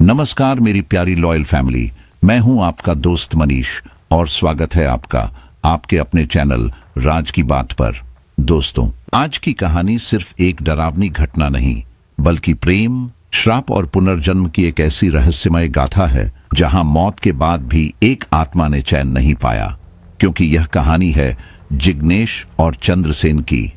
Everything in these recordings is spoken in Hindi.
नमस्कार मेरी प्यारी लॉयल फैमिली, मैं हूं आपका दोस्त मनीष और स्वागत है आपका आपके अपने चैनल राज की बात पर। दोस्तों, आज की कहानी सिर्फ एक डरावनी घटना नहीं बल्कि प्रेम, श्राप और पुनर्जन्म की एक ऐसी रहस्यमय गाथा है जहां मौत के बाद भी एक आत्मा ने चैन नहीं पाया। क्योंकि यह कहानी है जिग्नेश और चंद्रसेन की,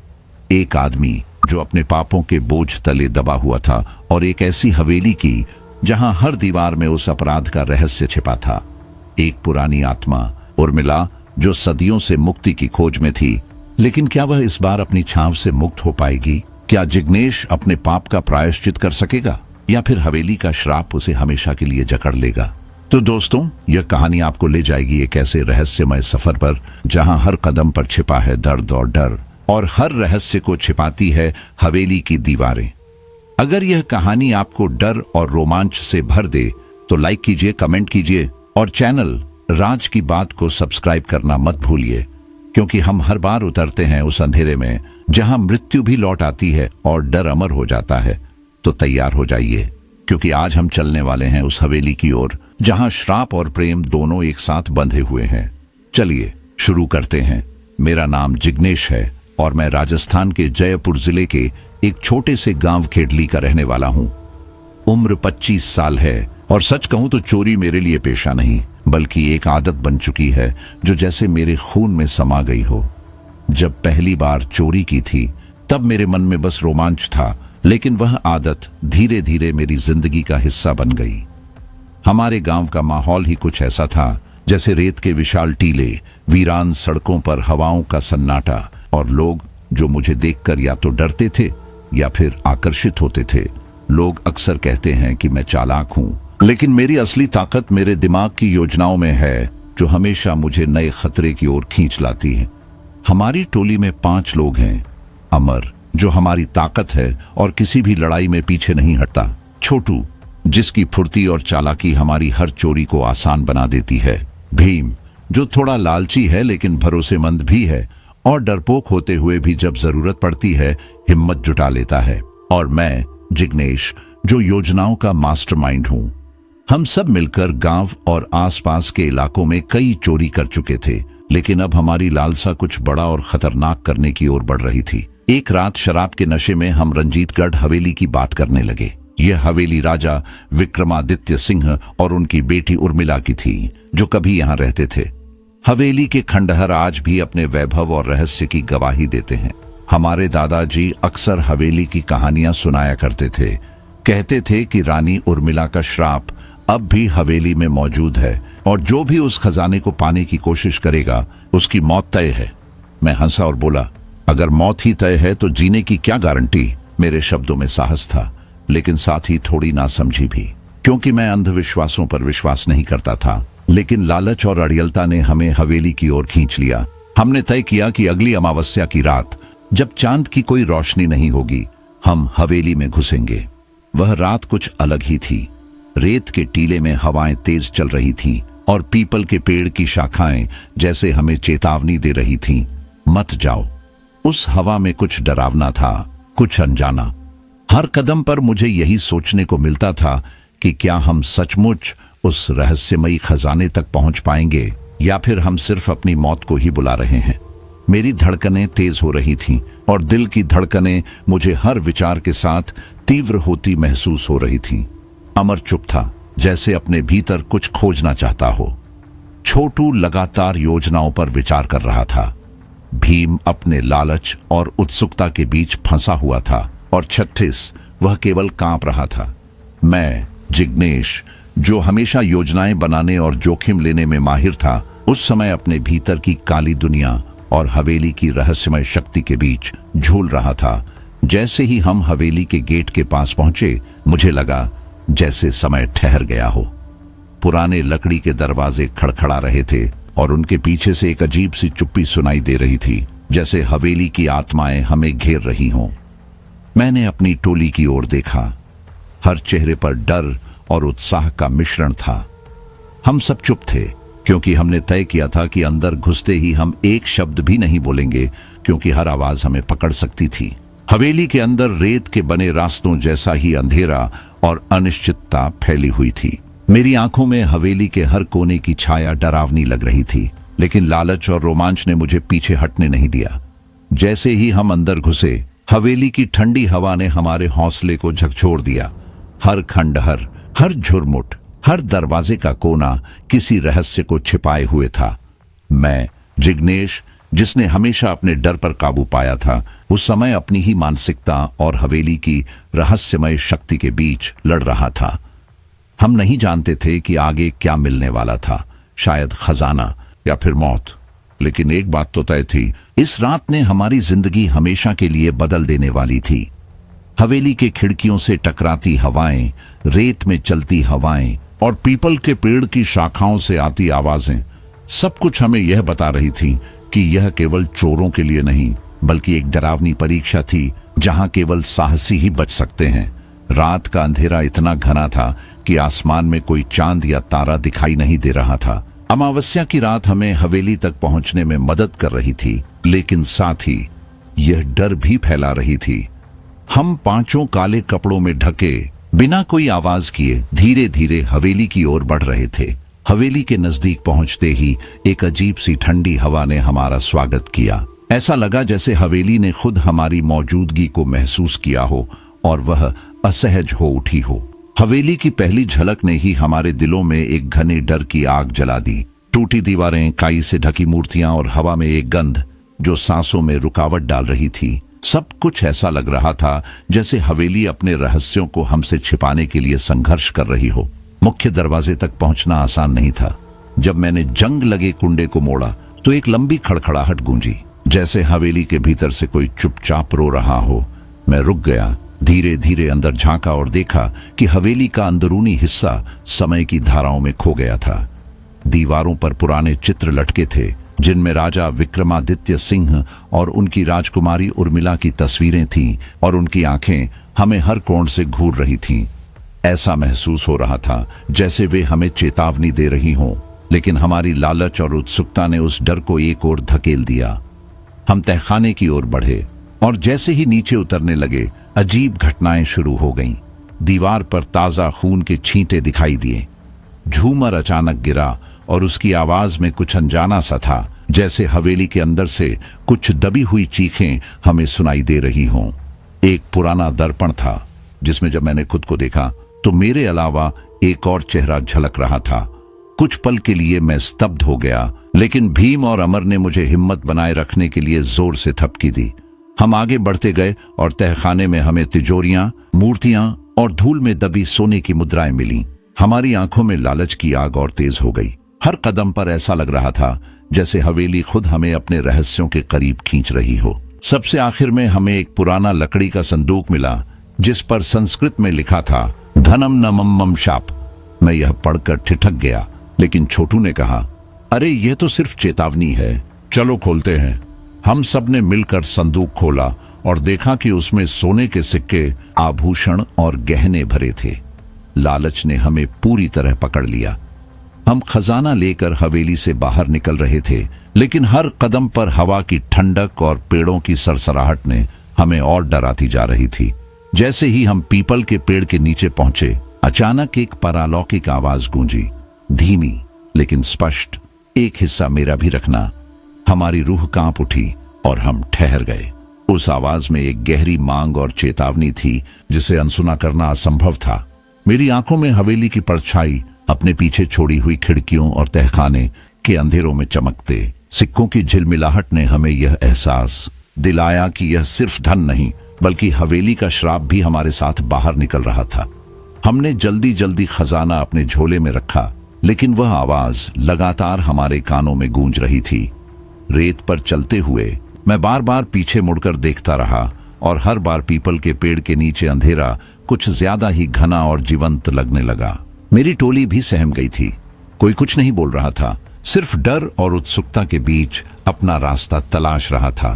एक आदमी जो अपने पापों के बोझ तले दबा हुआ था और एक ऐसी हवेली की जहां हर दीवार में उस अपराध का रहस्य छिपा था। एक पुरानी आत्मा उर्मिला जो सदियों से मुक्ति की खोज में थी, लेकिन क्या वह इस बार अपनी छांव से मुक्त हो पाएगी? क्या जिग्नेश अपने पाप का प्रायश्चित कर सकेगा या फिर हवेली का श्राप उसे हमेशा के लिए जकड़ लेगा? तो दोस्तों, यह कहानी आपको ले जाएगी एक ऐसे रहस्यमय सफर पर जहां हर कदम पर छिपा है दर्द और डर, और हर रहस्य को छिपाती है हवेली की दीवारें। अगर यह कहानी आपको डर और रोमांच से भर दे तो लाइक कीजिए, कमेंट कीजिए और चैनल राज की बात को सब्सक्राइब करना मत भूलिए, क्योंकि हम हर बार उतरते हैं उस अंधेरे में जहां मृत्यु भी लौट आती है और डर अमर हो जाता है। तो तैयार हो जाइए, क्योंकि आज हम चलने वाले हैं उस हवेली की ओर जहां श्राप और प्रेम दोनों एक साथ बंधे हुए हैं। चलिए शुरू करते हैं। मेरा नाम जिग्नेश है और मैं राजस्थान के जयपुर जिले के एक छोटे से गांव खेडली का रहने वाला हूं। उम्र 25 साल है और सच कहूं तो चोरी मेरे लिए पेशा नहीं बल्कि एक आदत बन चुकी है जो जैसे मेरे खून में समा गई हो। जब पहली बार चोरी की थी तब मेरे मन में बस रोमांच था, लेकिन वह आदत धीरे धीरे मेरी जिंदगी का हिस्सा बन गई। हमारे गांव का माहौल ही कुछ ऐसा था जैसे रेत के विशाल टीले, वीरान सड़कों पर हवाओं का सन्नाटा और लोग जो मुझे देखकर या तो डरते थे या फिर आकर्षित होते थे। लोग अक्सर कहते हैं कि मैं चालाक हूं, लेकिन मेरी असली ताकत मेरे दिमाग की योजनाओं में है जो हमेशा मुझे नए खतरे की ओर खींच लाती है। हमारी टोली में 5 लोग हैं। अमर, जो हमारी ताकत है और किसी भी लड़ाई में पीछे नहीं हटता। छोटू, जिसकी फुर्ती और चालाकी हमारी हर चोरी को आसान बना देती है। भीम, जो थोड़ा लालची है लेकिन भरोसेमंद भी है और डरपोक होते हुए भी जब जरूरत पड़ती है हिम्मत जुटा लेता है। और मैं जिग्नेश, जो योजनाओं का मास्टरमाइंड हूं। हम सब मिलकर गांव और आसपास के इलाकों में कई चोरी कर चुके थे, लेकिन अब हमारी लालसा कुछ बड़ा और खतरनाक करने की ओर बढ़ रही थी। एक रात शराब के नशे में हम रंजीतगढ़ हवेली की बात करने लगे। यह हवेली राजा विक्रमादित्य सिंह और उनकी बेटी उर्मिला की थी, जो कभी यहाँ रहते थे। हवेली के खंडहर आज भी अपने वैभव और रहस्य की गवाही देते हैं। हमारे दादाजी अक्सर हवेली की कहानियां सुनाया करते थे। कहते थे कि रानी उर्मिला का श्राप अब भी हवेली में मौजूद है और जो भी उस खजाने को पाने की कोशिश करेगा उसकी मौत तय है। मैं हंसा और बोला, अगर मौत ही तय है तो जीने की क्या गारंटी? मेरे शब्दों में साहस था, लेकिन साथ ही थोड़ी नासमझी भी, क्योंकि मैं अंधविश्वासों पर विश्वास नहीं करता था। लेकिन लालच और अड़ियलता ने हमें हवेली की ओर खींच लिया। हमने तय किया कि अगली अमावस्या की रात, जब चांद की कोई रोशनी नहीं होगी, हम हवेली में घुसेंगे। वह रात कुछ अलग ही थी। रेत के टीले में हवाएं तेज चल रही थीं और पीपल के पेड़ की शाखाएं जैसे हमें चेतावनी दे रही थीं, मत जाओ। उस हवा में कुछ डरावना था, कुछ अनजाना। हर कदम पर मुझे यही सोचने को मिलता था कि क्या हम सचमुच उस रहस्यमयी खजाने तक पहुंच पाएंगे या फिर हम सिर्फ अपनी मौत को ही बुला रहे हैं। मेरी धड़कनें तेज हो रही थीं और दिल की धड़कनें मुझे हर विचार के साथ तीव्र होती महसूस हो रही थीं। अमर चुप था, जैसे अपने भीतर कुछ खोजना चाहता हो। छोटू लगातार योजनाओं पर विचार कर रहा था। भीम अपने लालच और उत्सुकता के बीच फंसा हुआ था और 36 वह केवल कांप रहा था। मैं जिग्नेश, जो हमेशा योजनाएं बनाने और जोखिम लेने में माहिर था, उस समय अपने भीतर की काली दुनिया और हवेली की रहस्यमय शक्ति के बीच झूल रहा था। जैसे ही हम हवेली के गेट के पास पहुंचे, मुझे लगा जैसे समय ठहर गया हो। पुराने लकड़ी के दरवाजे खड़खड़ा रहे थे और उनके पीछे से एक अजीब सी चुप्पी सुनाई दे रही थी, जैसे हवेली की आत्माएं हमें घेर रही हों। मैंने अपनी टोली की ओर देखा। हर चेहरे पर डर और उत्साह का मिश्रण था। हम सब चुप थे, क्योंकि हमने तय किया था कि अंदर घुसते ही हम एक शब्द भी नहीं बोलेंगे, क्योंकि हर आवाज हमें पकड़ सकती थी। हवेली के अंदर रेत के बने रास्तों जैसा ही अंधेरा और अनिश्चितता फैली हुई थी। मेरी आंखों में हवेली के हर कोने की छाया डरावनी लग रही थी, लेकिन लालच और रोमांच ने मुझे पीछे हटने नहीं दिया। जैसे ही हम अंदर घुसे, हवेली की ठंडी हवा ने हमारे हौसले को झकझोर दिया। हर खंडहर, हर झुरमुट, हर दरवाजे का कोना किसी रहस्य को छिपाए हुए था। मैं, जिग्नेश, जिसने हमेशा अपने डर पर काबू पाया था, उस समय अपनी ही मानसिकता और हवेली की रहस्यमय शक्ति के बीच लड़ रहा था। हम नहीं जानते थे कि आगे क्या मिलने वाला था, शायद खजाना या फिर मौत। लेकिन एक बात तो तय थी, इस रात ने हमारी जिंदगी हमेशा के लिए बदल देने वाली थी। हवेली के खिड़कियों से टकराती हवाएं, रेत में चलती हवाएं और पीपल के पेड़ की शाखाओं से आती आवाजें, सब कुछ हमें यह बता रही थी कि यह केवल चोरों के लिए नहीं, बल्कि एक डरावनी परीक्षा थी जहां केवल साहसी ही बच सकते हैं। रात का अंधेरा इतना घना था कि आसमान में कोई चांद या तारा दिखाई नहीं दे रहा था। अमावस्या की रात हमें हवेली तक पहुंचने में मदद कर रही थी, लेकिन साथ ही यह डर भी फैला रही थी। हम पांचों काले कपड़ों में ढके, बिना कोई आवाज किए धीरे धीरे हवेली की ओर बढ़ रहे थे। हवेली के नजदीक पहुंचते ही एक अजीब सी ठंडी हवा ने हमारा स्वागत किया। ऐसा लगा जैसे हवेली ने खुद हमारी मौजूदगी को महसूस किया हो और वह असहज हो उठी हो। हवेली की पहली झलक ने ही हमारे दिलों में एक घने डर की आग जला दी। टूटी दीवारें, काई से ढकी मूर्तियां और हवा में एक गंध जो सांसों में रुकावट डाल रही थी। सब कुछ ऐसा लग रहा था जैसे हवेली अपने रहस्यों को हमसे छिपाने के लिए संघर्ष कर रही हो। मुख्य दरवाजे तक पहुंचना आसान नहीं था। जब मैंने जंग लगे कुंडे को मोड़ा तो एक लंबी खड़खड़ाहट गूंजी, जैसे हवेली के भीतर से कोई चुपचाप रो रहा हो। मैं रुक गया, धीरे धीरे अंदर झांका और देखा कि हवेली का अंदरूनी हिस्सा समय की धाराओं में खो गया था। दीवारों पर पुराने चित्र लटके थे, जिनमें राजा विक्रमादित्य सिंह और उनकी राजकुमारी उर्मिला की तस्वीरें थीं और उनकी आंखें हमें हर कोण से घूर रही थीं। ऐसा महसूस हो रहा था जैसे वे हमें चेतावनी दे रही हों, लेकिन हमारी लालच और उत्सुकता ने उस डर को एक ओर धकेल दिया। हम तहखाने की ओर बढ़े और जैसे ही नीचे उतरने लगे, अजीब घटनाएं शुरू हो गईं। दीवार पर ताजा खून के छींटे दिखाई दिए। झूमर अचानक गिरा और उसकी आवाज में कुछ अनजाना सा था, जैसे हवेली के अंदर से कुछ दबी हुई चीखें हमें सुनाई दे रही हों। एक पुराना दर्पण था, जिसमें जब मैंने खुद को देखा तो मेरे अलावा एक और चेहरा झलक रहा था। कुछ पल के लिए मैं स्तब्ध हो गया, लेकिन भीम और अमर ने मुझे हिम्मत बनाए रखने के लिए जोर से थपकी दी। हम आगे बढ़ते गए और तहखाने में हमें तिजोरियां, मूर्तियां और धूल में दबी सोने की मुद्राएं मिलीं। हमारी आंखों में लालच की आग और तेज हो गई। हर कदम पर ऐसा लग रहा था जैसे हवेली खुद हमें अपने रहस्यों के करीब खींच रही हो। सबसे आखिर में हमें एक पुराना लकड़ी का संदूक मिला, जिस पर संस्कृत में लिखा था, धनम न मम शाप। मैं यह पढ़कर ठिठक गया, लेकिन छोटू ने कहा, अरे यह तो सिर्फ चेतावनी है, चलो खोलते हैं। हम सब ने मिलकर संदूक खोला और देखा कि उसमें सोने के सिक्के, आभूषण और गहने भरे थे। लालच ने हमें पूरी तरह पकड़ लिया। हम खजाना लेकर हवेली से बाहर निकल रहे थे, लेकिन हर कदम पर हवा की ठंडक और पेड़ों की सरसराहट ने हमें और डराती जा रही थी। जैसे ही हम पीपल के पेड़ के नीचे पहुंचे, अचानक एक पारलौकिक आवाज गूंजी, धीमी लेकिन स्पष्ट, एक हिस्सा मेरा भी रखना। हमारी रूह कांप उठी और हम ठहर गए। उस आवाज में एक गहरी मांग और चेतावनी थी, जिसे अनसुना करना असंभव था। मेरी आंखों में हवेली की परछाई अपने पीछे छोड़ी हुई खिड़कियों और तहखाने के अंधेरों में चमकते सिक्कों की झिलमिलाहट ने हमें यह एहसास दिलाया कि यह सिर्फ धन नहीं, बल्कि हवेली का श्राप भी हमारे साथ बाहर निकल रहा था। हमने जल्दी जल्दी खजाना अपने झोले में रखा, लेकिन वह आवाज लगातार हमारे कानों में गूंज रही थी। रेत पर चलते हुए मैं बार बार पीछे मुड़कर देखता रहा और हर बार पीपल के पेड़ के नीचे अंधेरा कुछ ज्यादा ही घना और जीवंत लगने लगा। मेरी टोली भी सहम गई थी। कोई कुछ नहीं बोल रहा था, सिर्फ डर और उत्सुकता के बीच अपना रास्ता तलाश रहा था।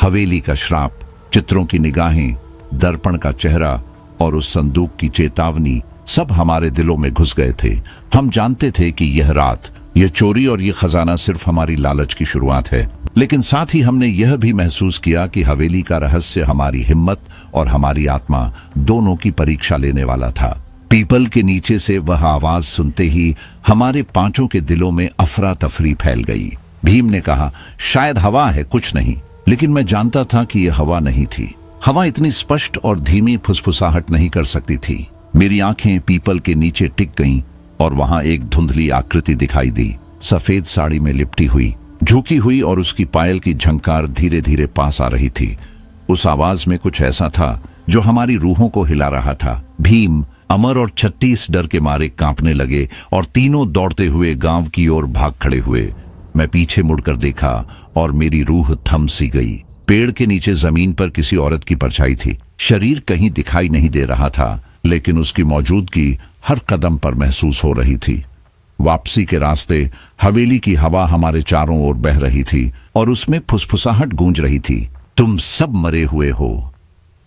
हवेली का श्राप, चित्रों की निगाहें, दर्पण का चेहरा और उस संदूक की चेतावनी सब हमारे दिलों में घुस गए थे। हम जानते थे कि यह रात ये चोरी और ये खजाना सिर्फ हमारी लालच की शुरुआत है, लेकिन साथ ही हमने यह भी महसूस किया कि हवेली का रहस्य हमारी हिम्मत और हमारी आत्मा दोनों की परीक्षा लेने वाला था। पीपल के नीचे से वह आवाज सुनते ही हमारे पांचों के दिलों में अफरा तफरी फैल गई। भीम ने कहा, शायद हवा है, कुछ नहीं। लेकिन मैं जानता था कि यह हवा नहीं थी। हवा इतनी स्पष्ट और धीमी फुसफुसाहट नहीं कर सकती थी। मेरी आंखें पीपल के नीचे टिक गईं और वहां एक धुंधली आकृति दिखाई दी, सफेद साड़ी में लिपटी हुई, झुकी हुई, और उसकी पायल की झंकार धीरे धीरे पास आ रही थी। उस आवाज में कुछ ऐसा था जो हमारी रूहों को हिला रहा था। भीम, अमर और 36 डर के मारे कांपने लगे और तीनों दौड़ते हुए गांव की ओर भाग खड़े हुए। मैं पीछे मुड़कर देखा और मेरी रूह थम सी गई। पेड़ के नीचे जमीन पर किसी औरत की परछाई थी। शरीर कहीं दिखाई नहीं दे रहा था, लेकिन उसकी मौजूदगी हर कदम पर महसूस हो रही थी। वापसी के रास्ते हवेली की हवा हमारे चारों ओर बह रही थी और उसमें फुसफुसाहट गूंज रही थी। तुम सब मरे हुए हो।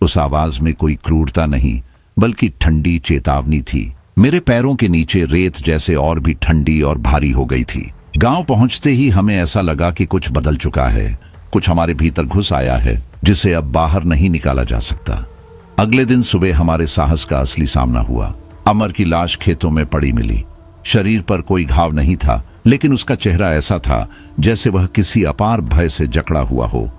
उस आवाज में कोई क्रूरता नहीं, बल्कि ठंडी चेतावनी थी। मेरे पैरों के नीचे रेत जैसे और भी ठंडी और भारी हो गई थी। गांव पहुंचते ही हमें ऐसा लगा कि कुछ बदल चुका है, कुछ हमारे भीतर घुस आया है जिसे अब बाहर नहीं निकाला जा सकता। अगले दिन सुबह हमारे साहस का असली सामना हुआ। अमर की लाश खेतों में पड़ी मिली। शरीर पर कोई घाव नहीं था, लेकिन उसका चेहरा ऐसा था जैसे वह किसी अपार भय से जकड़ा हुआ हो।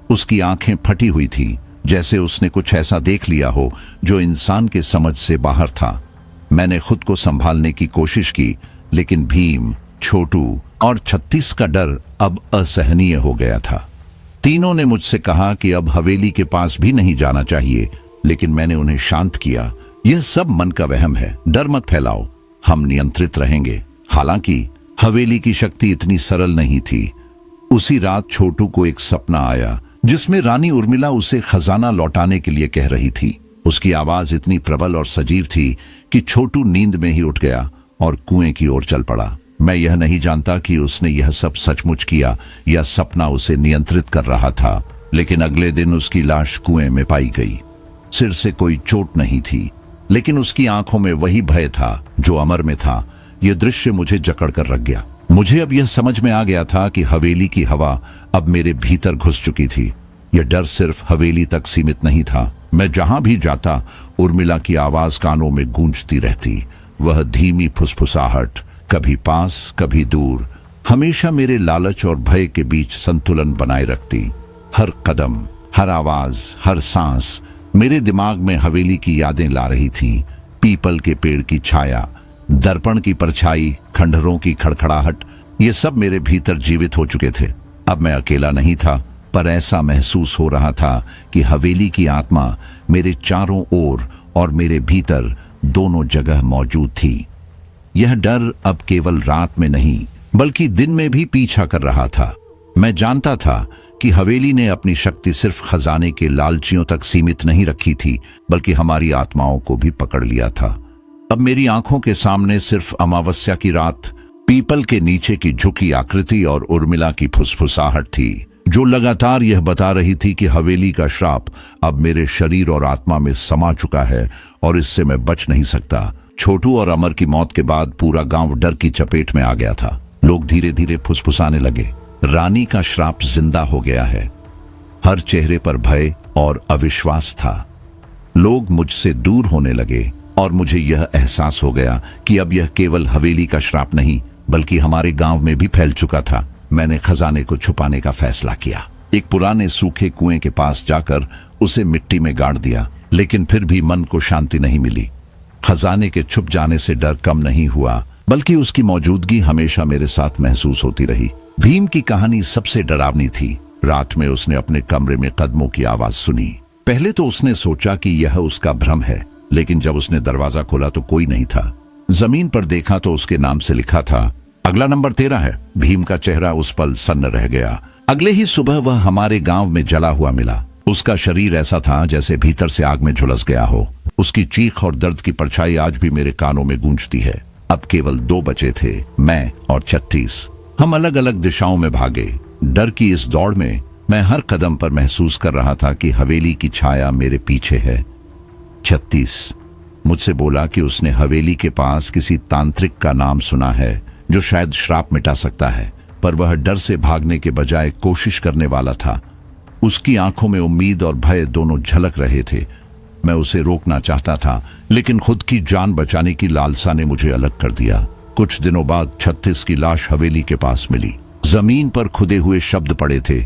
उसकी आंखें फटी हुई थी, जैसे उसने कुछ ऐसा देख लिया हो जो इंसान के समझ से बाहर था। मैंने खुद को संभालने की कोशिश की, लेकिन भीम, छोटू और 36 का डर अब असहनीय हो गया था। तीनों ने मुझसे कहा कि अब हवेली के पास भी नहीं जाना चाहिए, लेकिन मैंने उन्हें शांत किया। यह सब मन का वहम है, डर मत फैलाओ, हम नियंत्रित रहेंगे। हालांकि हवेली की शक्ति इतनी सरल नहीं थी। उसी रात छोटू को एक सपना आया जिसमें रानी उर्मिला उसे खजाना लौटाने के लिए कह रही थी। उसकी आवाज इतनी प्रबल और सजीव थी कि छोटू नींद में ही उठ गया और कुएं की ओर चल पड़ा। मैं यह नहीं जानता कि उसने यह सब सचमुच किया या सपना उसे नियंत्रित कर रहा था, लेकिन अगले दिन उसकी लाश कुएं में पाई गई। सिर से कोई चोट नहीं थी, लेकिन उसकी आंखों में वही भय था जो अमर में था। यह दृश्य मुझे जकड़ कर रख गया। मुझे अब यह समझ में आ गया था कि हवेली की हवा अब मेरे भीतर घुस चुकी थी। यह डर सिर्फ हवेली तक सीमित नहीं था। मैं जहां भी जाता, उर्मिला की आवाज कानों में गूंजती रहती। वह धीमी फुसफुसाहट, कभी पास कभी दूर, हमेशा मेरे लालच और भय के बीच संतुलन बनाए रखती। हर कदम, हर आवाज, हर सांस मेरे दिमाग में हवेली की यादें ला रही थीं। पीपल के पेड़ की छाया, दर्पण की परछाई, खंडहरों की खड़खड़ाहट, ये सब मेरे भीतर जीवित हो चुके थे। अब मैं अकेला नहीं था, पर ऐसा महसूस हो रहा था कि हवेली की आत्मा मेरे चारों ओर और मेरे भीतर दोनों जगह मौजूद थी। यह डर अब केवल रात में नहीं, बल्कि दिन में भी पीछा कर रहा था। मैं जानता था कि हवेली ने अपनी शक्ति सिर्फ खजाने के लालचियों तक सीमित नहीं रखी थी, बल्कि हमारी आत्माओं को भी पकड़ लिया था। अब मेरी आंखों के सामने सिर्फ अमावस्या की रात, पीपल के नीचे की झुकी आकृति और उर्मिला की फुसफुसाहट थी, जो लगातार यह बता रही थी कि हवेली का श्राप अब मेरे शरीर और आत्मा में समा चुका है और इससे मैं बच नहीं सकता। छोटू और अमर की मौत के बाद पूरा गांव डर की चपेट में आ गया था। लोग धीरे धीरे फुसफुसाने लगे, रानी का श्राप जिंदा हो गया है। हर चेहरे पर भय और अविश्वास था। लोग मुझसे दूर होने लगे और मुझे यह एहसास हो गया कि अब यह केवल हवेली का श्राप नहीं, बल्कि हमारे गांव में भी फैल चुका था। मैंने खजाने को छुपाने का फैसला किया। एक पुराने सूखे कुएं के पास जाकर उसे मिट्टी में गाड़ दिया, लेकिन फिर भी मन को शांति नहीं मिली। खजाने के छुप जाने से डर कम नहीं हुआ, बल्कि उसकी मौजूदगी हमेशा मेरे साथ महसूस होती रही। भीम की कहानी सबसे डरावनी थी। रात में उसने अपने कमरे में कदमों की आवाज सुनी। पहले तो उसने सोचा कि यह उसका भ्रम है, लेकिन जब उसने दरवाजा खोला तो कोई नहीं था। जमीन पर देखा तो उसके नाम से लिखा था, अगला नंबर 13 है। भीम का चेहरा उस पल सन्न रह गया। अगले ही सुबह वह हमारे गांव में जला हुआ मिला। उसका शरीर ऐसा था जैसे भीतर से आग में झुलस गया हो। उसकी चीख और दर्द की परछाई आज भी मेरे कानों में गूंजती है। अब केवल 2 बचे थे, मैं और 36। हम अलग अलग दिशाओं में भागे। डर की इस दौड़ में मैं हर कदम पर महसूस कर रहा था कि हवेली की छाया मेरे पीछे है। 36 मुझसे बोला कि उसने हवेली के पास किसी तांत्रिक का नाम सुना है जो शायद श्राप मिटा सकता है, पर वह डर से भागने के बजाय कोशिश करने वाला था। उसकी आंखों में उम्मीद और भय दोनों झलक रहे थे। मैं उसे रोकना चाहता था, लेकिन खुद की जान बचाने की लालसा ने मुझे अलग कर दिया। कुछ दिनों बाद 36 की लाश हवेली के पास मिली। जमीन पर खुदे हुए शब्द पड़े थे,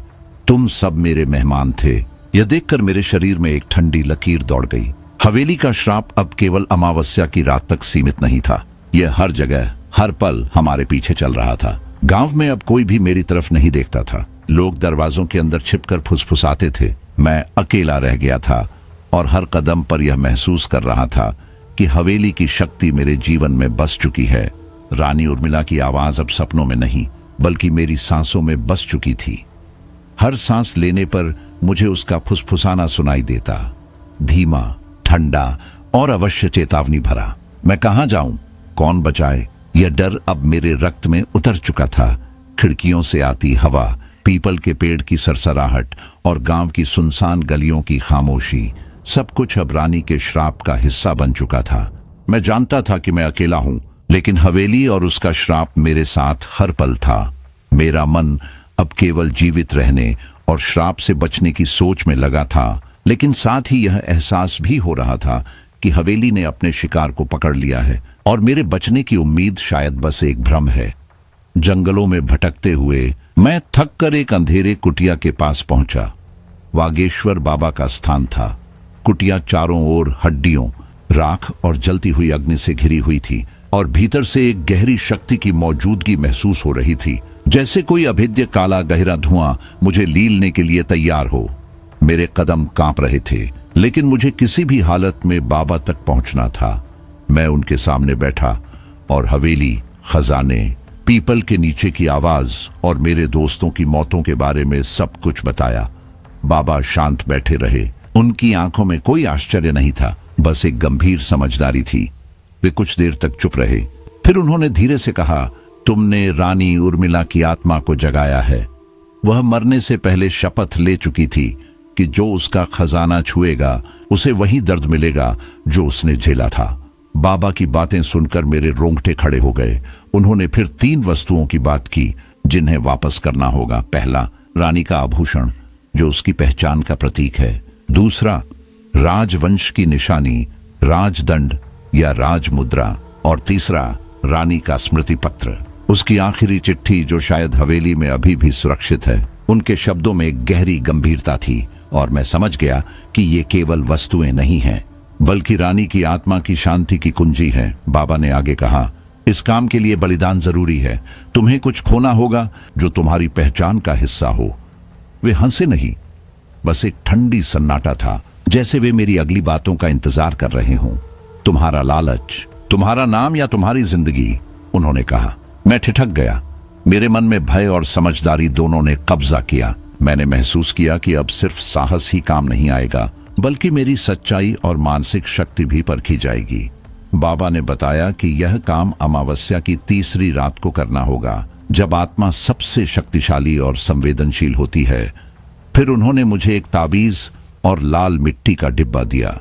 तुम सब मेरे मेहमान थे। यह देखकर मेरे शरीर में एक ठंडी लकीर दौड़ गई। हवेली का श्राप अब केवल अमावस्या की रात तक सीमित नहीं था, यह हर जगह हर पल हमारे पीछे चल रहा था। गांव में अब कोई भी मेरी तरफ नहीं देखता था। लोग दरवाजों के अंदर छिपकर फुसफुसाते थे। मैं अकेला रह गया था और हर कदम पर यह महसूस कर रहा था कि हवेली की शक्ति मेरे जीवन में बस चुकी है। रानी उर्मिला की आवाज अब सपनों में नहीं, बल्कि मेरी सांसों में बस चुकी थी। हर सांस लेने पर मुझे उसका फुसफुसाना सुनाई देता, धीमा, ठंडा और अवश्य चेतावनी भरा। मैं कहां जाऊं, कौन बचाए, यह डर अब मेरे रक्त में उतर चुका था। खिड़कियों से आती हवा, पीपल के पेड़ की सरसराहट और गांव की सुनसान गलियों की खामोशी, सब कुछ अब रानी के श्राप का हिस्सा बन चुका था। मैं जानता था कि मैं अकेला हूं, लेकिन हवेली और उसका श्राप मेरे साथ हर पल था। मेरा मन अब केवल जीवित रहने और श्राप से बचने की सोच में लगा था, लेकिन साथ ही यह एहसास भी हो रहा था कि हवेली ने अपने शिकार को पकड़ लिया है और मेरे बचने की उम्मीद शायद बस एक भ्रम है। जंगलों में भटकते हुए मैं थक कर एक अंधेरे कुटिया के पास पहुंचा। वागेश्वर बाबा का स्थान था। कुटिया चारों ओर हड्डियों, राख और जलती हुई अग्नि से घिरी हुई थी और भीतर से एक गहरी शक्ति की मौजूदगी महसूस हो रही थी, जैसे कोई अभेद्य काला गहरा धुआं मुझे लीलने के लिए तैयार हो। मेरे कदम कांप रहे थे, लेकिन मुझे किसी भी हालत में बाबा तक पहुंचना था। मैं उनके सामने बैठा और हवेली, खजाने, पीपल के नीचे की आवाज और मेरे दोस्तों की मौतों के बारे में सब कुछ बताया। बाबा शांत बैठे रहे। उनकी आंखों में कोई आश्चर्य नहीं था, बस एक गंभीर समझदारी थी। वे कुछ देर तक चुप रहे, फिर उन्होंने धीरे से कहा, तुमने रानी उर्मिला की आत्मा को जगाया है। वह मरने से पहले शपथ ले चुकी थी कि जो उसका खजाना छुएगा उसे वही दर्द मिलेगा जो उसने झेला था। बाबा की बातें सुनकर मेरे रोंगटे खड़े हो गए। उन्होंने फिर 3 वस्तुओं की बात की जिन्हें वापस करना होगा। पहला, रानी का आभूषण जो उसकी पहचान का प्रतीक है। दूसरा, राजवंश की निशानी, राजदंड या राजमुद्रा। और तीसरा, रानी का स्मृति पत्र, उसकी आखिरी चिट्ठी जो शायद हवेली में अभी भी सुरक्षित है। उनके शब्दों में एक गहरी गंभीरता थी और मैं समझ गया कि ये केवल वस्तुएं नहीं हैं, बल्कि रानी की आत्मा की शांति की कुंजी है। बाबा ने आगे कहा, इस काम के लिए बलिदान जरूरी है। तुम्हें कुछ खोना होगा जो तुम्हारी पहचान का हिस्सा हो। वे हंसे नहीं, बस एक ठंडी सन्नाटा था, जैसे वे मेरी अगली बातों का इंतजार कर रहे हों। तुम्हारा लालच, तुम्हारा नाम या तुम्हारी जिंदगी, उन्होंने कहा। मैं ठिठक गया। मेरे मन में भय और समझदारी दोनों ने कब्जा किया। मैंने महसूस किया कि अब सिर्फ साहस ही काम नहीं आएगा, बल्कि मेरी सच्चाई और मानसिक शक्ति भी परखी जाएगी। बाबा ने बताया कि यह काम अमावस्या की तीसरी रात को करना होगा, जब आत्मा सबसे शक्तिशाली और संवेदनशील होती है। फिर उन्होंने मुझे एक ताबीज और लाल मिट्टी का डिब्बा दिया।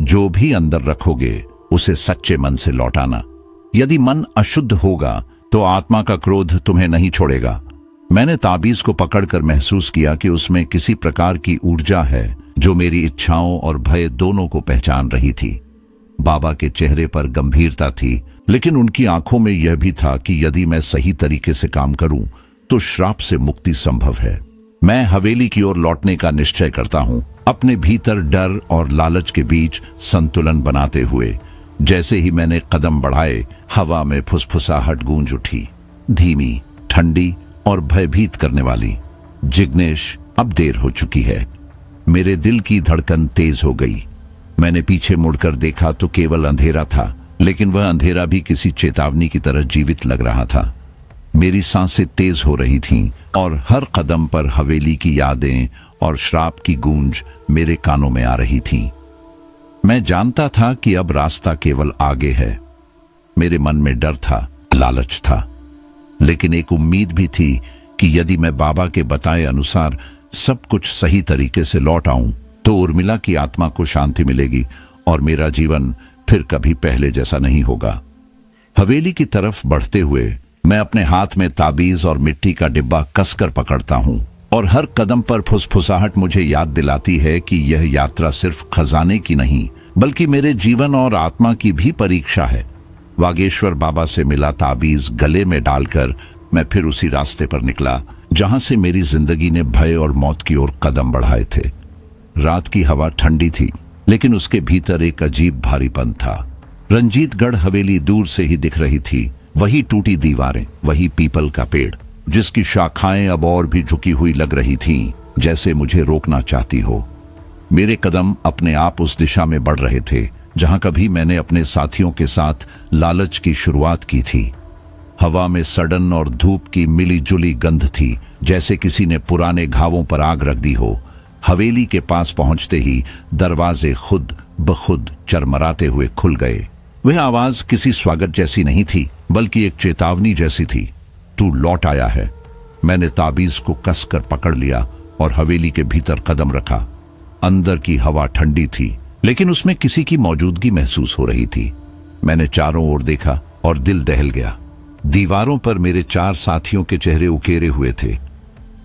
जो भी अंदर रखोगे उसे सच्चे मन से लौटाना। यदि मन अशुद्ध होगा तो आत्मा का क्रोध तुम्हें नहीं छोड़ेगा। मैंने ताबीज को पकड़कर महसूस किया कि उसमें किसी प्रकार की ऊर्जा है जो मेरी इच्छाओं और भय दोनों को पहचान रही थी। बाबा के चेहरे पर गंभीरता थी, लेकिन उनकी आंखों में यह भी था कि यदि मैं सही तरीके से काम करूं तो श्राप से मुक्ति संभव है। मैं हवेली की ओर लौटने का निश्चय करता हूं, अपने भीतर डर और लालच के बीच संतुलन बनाते हुए। जैसे ही मैंने कदम बढ़ाए, हवा में फुसफुसाहट गूंज उठी, धीमी, ठंडी और भयभीत करने वाली। जिग्नेश, अब देर हो चुकी है। मेरे दिल की धड़कन तेज हो गई। मैंने पीछे मुड़कर देखा तो केवल अंधेरा था, लेकिन वह अंधेरा भी किसी चेतावनी की तरह जीवित लग रहा था। मेरी सांसें तेज हो रही थीं और हर कदम पर हवेली की यादें और श्राप की गूंज मेरे कानों में आ रही थीं। मैं जानता था कि अब रास्ता केवल आगे है। मेरे मन में डर था, लालच था, लेकिन एक उम्मीद भी थी कि यदि मैं बाबा के बताए अनुसार सब कुछ सही तरीके से लौट आऊं तो उर्मिला की आत्मा को शांति मिलेगी और मेरा जीवन फिर कभी पहले जैसा नहीं होगा। हवेली की तरफ बढ़ते हुए मैं अपने हाथ में ताबीज और मिट्टी का डिब्बा कसकर पकड़ता हूँ और हर कदम पर फुसफुसाहट मुझे याद दिलाती है कि यह यात्रा सिर्फ खजाने की नहीं बल्कि मेरे जीवन और आत्मा की भी परीक्षा है। वागेश्वर बाबा से मिला ताबीज गले में डालकर मैं फिर उसी रास्ते पर निकला जहां से मेरी जिंदगी ने भय और मौत की ओर कदम बढ़ाए थे। रात की हवा ठंडी थी, लेकिन उसके भीतर एक अजीब भारीपन था। रंजीतगढ़ हवेली दूर से ही दिख रही थी, वही टूटी दीवारें, वही पीपल का पेड़ जिसकी शाखाएं अब और भी झुकी हुई लग रही थीं, जैसे मुझे रोकना चाहती हो। मेरे कदम अपने आप उस दिशा में बढ़ रहे थे जहां कभी मैंने अपने साथियों के साथ लालच की शुरुआत की थी। हवा में सड़न और धूप की मिली जुली गंध थी, जैसे किसी ने पुराने घावों पर आग रख दी हो। हवेली के पास पहुंचते ही दरवाजे खुद ब खुद चरमराते हुए खुल गए। वह आवाज किसी स्वागत जैसी नहीं थी, बल्कि एक चेतावनी जैसी थी। तू लौट आया है। मैंने ताबीज को कसकर पकड़ लिया और हवेली के भीतर कदम रखा। अंदर की हवा ठंडी थी, लेकिन उसमें किसी की मौजूदगी महसूस हो रही थी। मैंने चारों ओर देखा और दिल दहल गया। दीवारों पर मेरे 4 साथियों के चेहरे उकेरे हुए थे।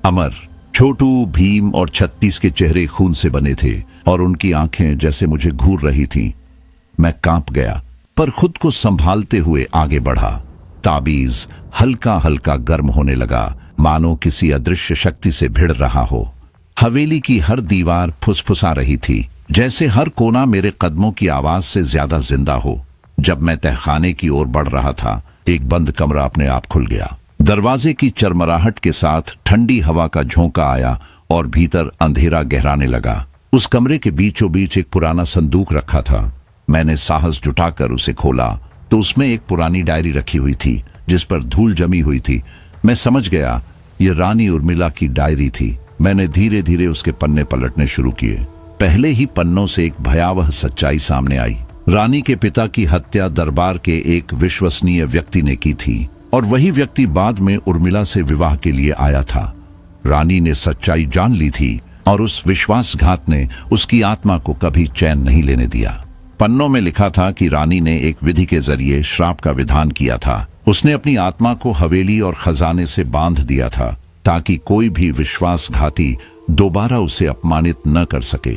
अमर, छोटू, भीम और 36 के चेहरे खून से बने थे और उनकी आंखें जैसे मुझे घूर रही थीं। मैं कांप गया, पर खुद को संभालते हुए आगे बढ़ा। ताबीज हल्का हल्का गर्म होने लगा, मानो किसी अदृश्य शक्ति से भिड़ रहा हो। हवेली की हर दीवार फुसफुसा रही थी, जैसे हर कोना मेरे कदमों की आवाज से ज्यादा जिंदा हो। जब मैं तहखाने की ओर बढ़ रहा था, एक बंद कमरा अपने आप खुल गया। दरवाजे की चरमराहट के साथ ठंडी हवा का झोंका आया और भीतर अंधेरा गहराने लगा। उस कमरे के बीचों बीच एक पुराना संदूक रखा था। मैंने साहस जुटाकर उसे खोला तो उसमें एक पुरानी डायरी रखी हुई थी, जिस पर धूल जमी हुई थी। मैं समझ गया, ये रानी उर्मिला की डायरी थी। मैंने धीरे धीरे उसके पन्ने पलटने शुरू किए। पहले ही पन्नों से एक भयावह सच्चाई सामने आई। रानी के पिता की हत्या दरबार के एक विश्वसनीय व्यक्ति ने की थी, और वही व्यक्ति बाद में उर्मिला से विवाह के लिए आया था। रानी ने सच्चाई जान ली थी और उस विश्वासघात ने उसकी आत्मा को कभी चैन नहीं लेने दिया। पन्नों में लिखा था कि रानी ने एक विधि के जरिए श्राप का विधान किया था। उसने अपनी आत्मा को हवेली और खजाने से बांध दिया था, ताकि कोई भी विश्वासघाती दोबारा उसे अपमानित न कर सके।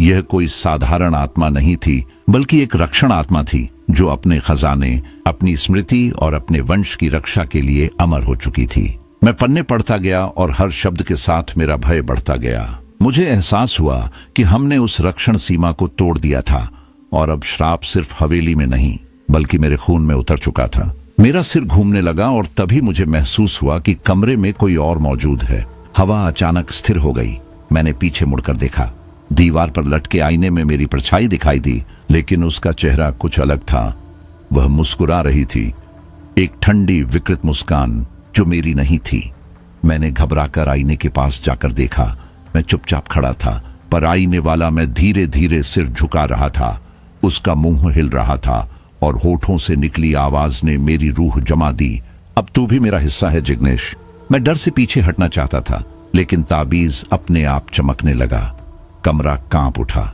यह कोई साधारण आत्मा नहीं थी, बल्कि एक रक्षण आत्मा थी, जो अपने खजाने, अपनी स्मृति और अपने वंश की रक्षा के लिए अमर हो चुकी थी। मैं पन्ने पढ़ता गया और हर शब्द के साथ मेरा भय बढ़ता गया। मुझे एहसास हुआ कि हमने उस रक्षण सीमा को तोड़ दिया था और अब श्राप सिर्फ हवेली में नहीं, बल्कि मेरे खून में उतर चुका था। मेरा सिर घूमने लगा और तभी मुझे महसूस हुआ कि कमरे में कोई और मौजूद है। हवा अचानक स्थिर हो गई। मैंने पीछे मुड़कर देखा। दीवार पर लटके आईने में मेरी परछाई दिखाई दी, लेकिन उसका चेहरा कुछ अलग था। वह मुस्कुरा रही थी, एक ठंडी विकृत मुस्कान जो मेरी नहीं थी। मैंने घबराकर आईने के पास जाकर देखा। मैं चुपचाप खड़ा था, पर आईने वाला मैं धीरे धीरे सिर झुका रहा था। उसका मुंह हिल रहा था और होठों से निकली आवाज ने मेरी रूह जमा दी। अब तू भी मेरा हिस्सा है जिग्नेश। मैं डर से पीछे हटना चाहता था, लेकिन ताबीज अपने आप चमकने लगा। कमरा कांप उठा।